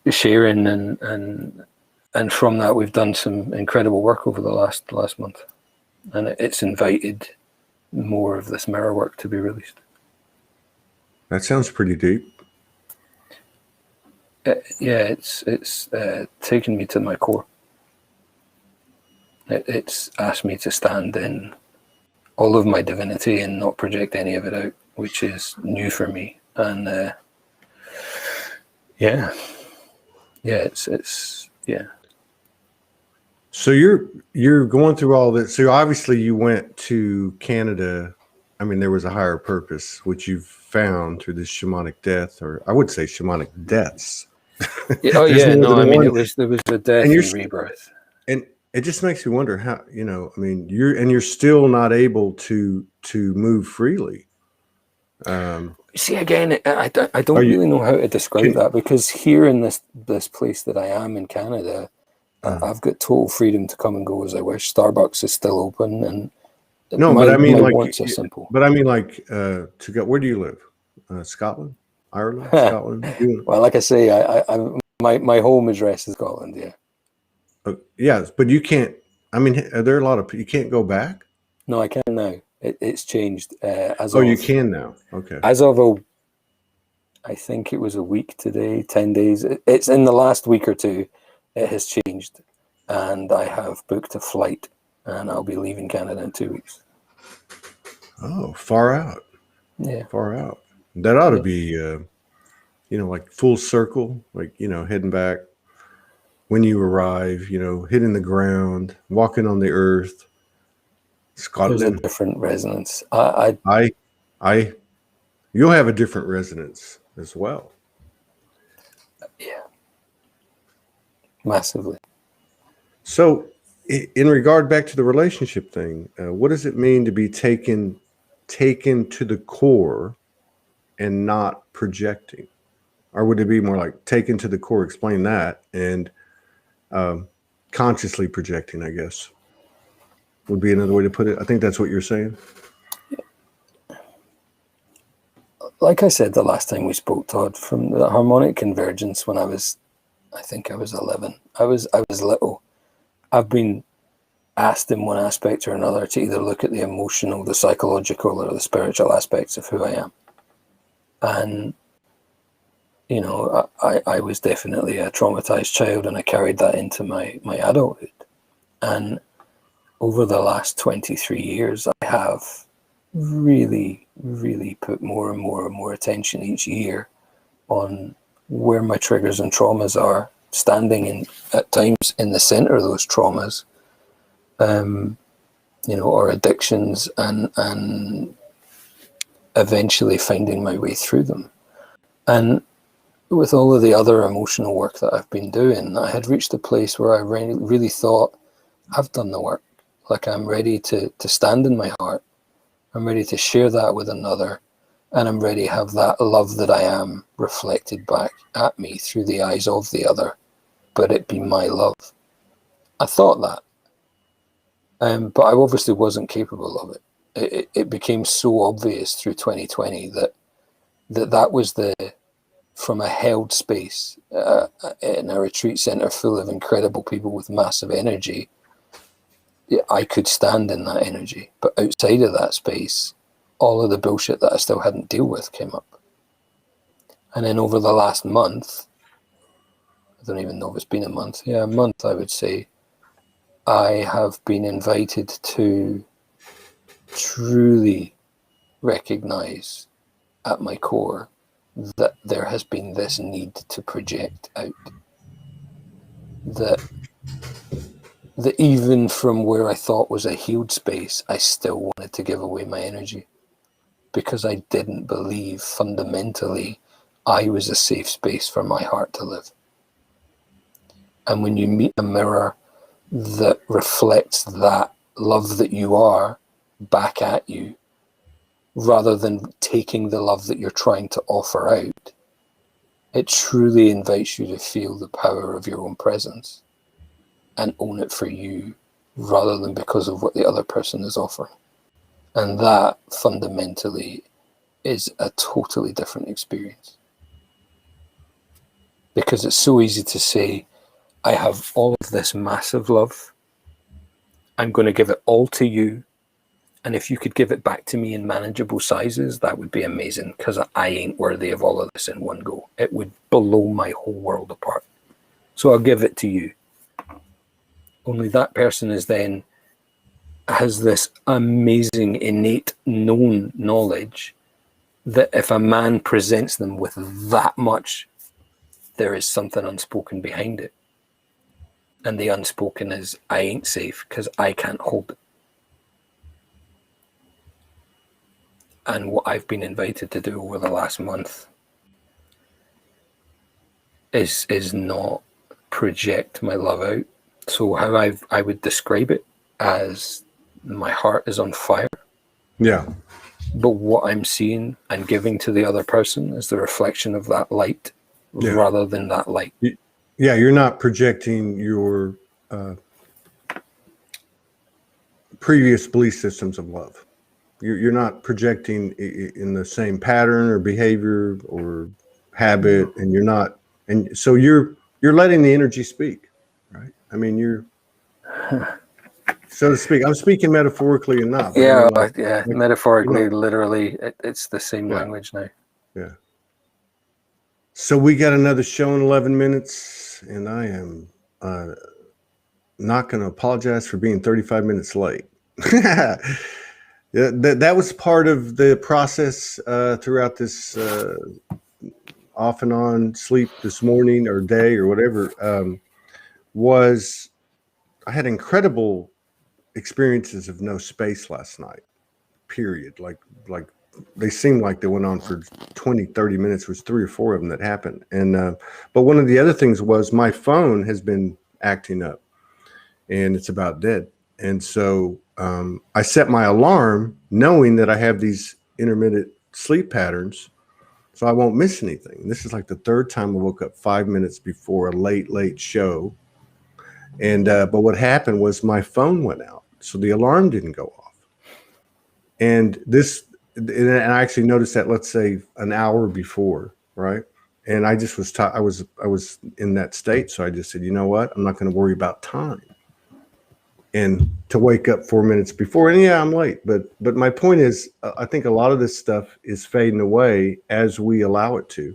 sharing, and from that we've done some incredible work over the last month, and it's invited more of this mirror work to be released. That sounds pretty deep. It's taken me to my core. It's asked me to stand in all of my divinity and not project any of it out, which is new for me. And it's. So you're going through all this. So obviously you went to Canada. I mean, there was a higher purpose, which you've found through this shamanic death, or I would say shamanic deaths. Oh yeah, no, I mean, there was a death and rebirth. And it just makes me wonder how, I mean, you're still not able to move freely. See, again, I don't really know how to describe that, because here in this place that I am in Canada, I've got total freedom to come and go as I wish. Starbucks is still open, and my wants are simple. But I mean, like, to go, where do you live? Scotland, Ireland, Scotland. Well, like I say, my home address is Scotland. Yeah. Yes, but you can't. I mean, are there a lot of you can't go back? No, I can now. It's changed. You can now. Okay. As of I think it was a week today, 10 days. It's in the last week or two. It has changed, and I have booked a flight, and I'll be leaving Canada in 2 weeks. Oh, far out. Yeah, far out. That ought to be, like full circle, like heading back. When you arrive, hitting the ground, walking on the earth. Scotland. There's a different resonance. You'll have a different resonance as well. Yeah. Massively. So in regard back to the relationship thing, what does it mean to be taken to the core and not projecting? Or would it be more like taken to the core, explain that, and consciously projecting, I guess, would be another way to put it. I think that's what you're saying. Like I said the last time we spoke, Todd, from the harmonic convergence when I think I was 11. I was little. I've been asked in one aspect or another to either look at the emotional, the psychological, or the spiritual aspects of who I am. And I was definitely a traumatized child, and I carried that into my adulthood. And over the last 23 years, I have really, really put more and more and more attention each year on where my triggers and traumas are, standing at times in the center of those traumas, or addictions, and eventually finding my way through them. And with all of the other emotional work that I've been doing, I had reached a place where I really thought, I've done the work. Like, I'm ready to stand in my heart. I'm ready to share that with another. And I'm ready to have that love that I am reflected back at me through the eyes of the other, but it be my love. I thought that. But I obviously wasn't capable of it. It became so obvious through 2020 that was from a held space in a retreat center full of incredible people with massive energy. I could stand in that energy, but outside of that space, all of the bullshit that I still hadn't dealt with came up. And then over the last month, I don't even know if it's been a month. Yeah, a month, I would say, I have been invited to truly recognize at my core that there has been this need to project out. That even from where I thought was a healed space, I still wanted to give away my energy because I didn't believe fundamentally I was a safe space for my heart to live. And when you meet a mirror that reflects that love that you are back at you, rather than taking the love that you're trying to offer out, it truly invites you to feel the power of your own presence and own it for you rather than because of what the other person is offering. And that fundamentally is a totally different experience. Because it's so easy to say, I have all of this massive love. I'm going to give it all to you. And if you could give it back to me in manageable sizes, that would be amazing, because I ain't worthy of all of this in one go. It would blow my whole world apart. So I'll give it to you. Only that person is then has this amazing innate known knowledge that if a man presents them with that much, there is something unspoken behind it. And the unspoken is, I ain't safe because I can't hold it. And what I've been invited to do over the last month is not project my love out. So how I would describe it as my heart is on fire. Yeah. But what I'm seeing and giving to the other person is the reflection of that light rather than that light. Yeah, you're not projecting your previous belief systems of love. You're not projecting in the same pattern or behavior or habit, and you're not, and so you're letting the energy speak, right? I mean, you're, so to speak. I'm speaking metaphorically and not. Yeah, I mean, like, metaphorically, literally, it's the same language now. Yeah. So we got another show in 11 minutes, and I am not going to apologize for being 35 minutes late. That was part of the process throughout this off and on sleep this morning or day or whatever. Was I had incredible experiences of no space last night, period. Like they seemed like they went on for 20, 30 minutes. Was 3 or 4 of them that happened. And but one of the other things was my phone has been acting up and it's about dead. And so I set my alarm knowing that I have these intermittent sleep patterns, so I won't miss anything. This is like the 3rd time I woke up 5 minutes before a late show. And but what happened was my phone went out, so the alarm didn't go off. And I actually noticed that, let's say, an hour before, right? And I just was I was in that state, so I just said, you know what? I'm not going to worry about time. And to wake up 4 minutes before, and yeah, I'm late. But my point is, I think a lot of this stuff is fading away as we allow it to.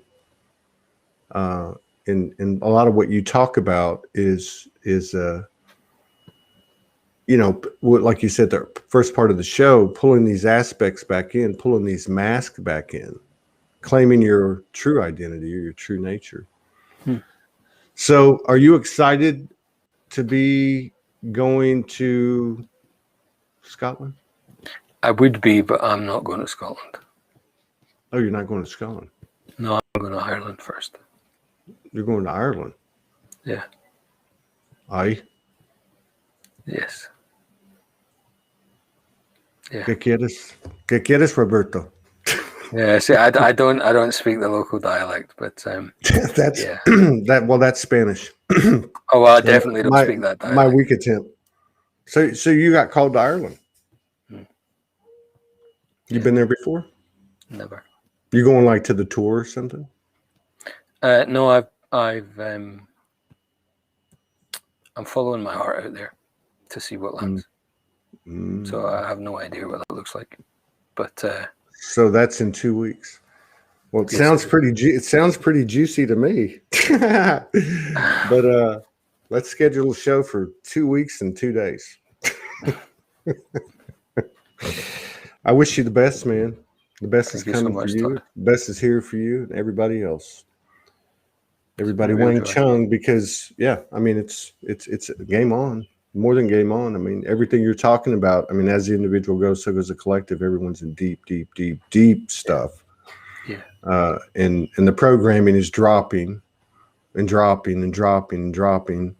And a lot of what you talk about is you know, like you said, the first part of the show, pulling these aspects back in, pulling these masks back in, claiming your true identity or your true nature. So are you excited to be going to Scotland? I would be, but I'm not going to Scotland. Oh, you're not going to Scotland? No, I'm going to Ireland first. You're going to Ireland? Yeah. Aye? Yes. Yeah. ¿Qué quieres, Roberto? Yeah. See, I don't speak the local dialect, but that's that's Spanish. Oh well, I definitely don't speak that dialect. My weak attempt. So you got called to Ireland? You've been there before? Never. You going like to the tour or something? No, I'm following my heart out there to see what lands. So I have no idea what that looks like. But so that's in 2 weeks. Well, it sounds pretty. It sounds pretty juicy to me. But Let's schedule a show for 2 weeks and 2 days. I wish you the best, man. The best is coming for you. The best is here for you and everybody else. Everybody Wang Chung, because I mean it's game on. More than game on. I mean, everything you're talking about, I mean, as the individual goes, so goes the collective. Everyone's in deep stuff. Yeah. And the programming is dropping and dropping and dropping and dropping.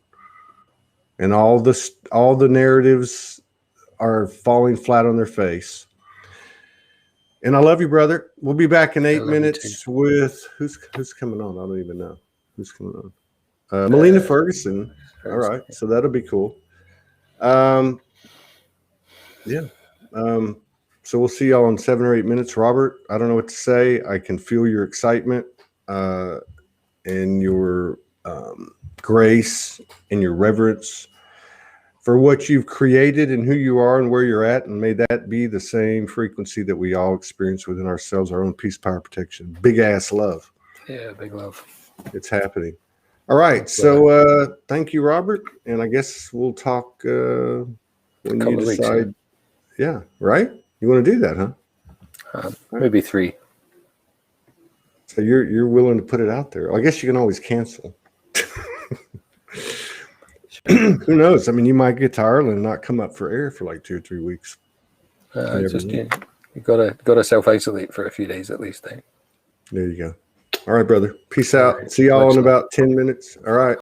And all the narratives are falling flat on their face. And I love you, brother. We'll be back in 8 minutes with who's coming on? I don't even know who's coming on. Melina Ferguson. All right, so that'll be cool. So we'll see y'all in 7 or 8 minutes. Robert, I don't know what to say. I can feel your excitement and your grace and your reverence for what you've created and who you are and where you're at, and may that be the same frequency that we all experience within ourselves, our own peace, power, protection. Big ass love. Yeah, big love. It's happening. All right, so thank you, Robert, and I guess we'll talk when you decide. Yeah, right? You want to do that, huh? Maybe 3. So you're willing to put it out there. I guess you can always cancel. Who knows? I mean, you might get to Ireland and not come up for air for like 2 or 3 weeks. You gotta self-isolate for a few days at least. There you go. All right, brother. Peace out. See y'all in about 10 minutes. All right.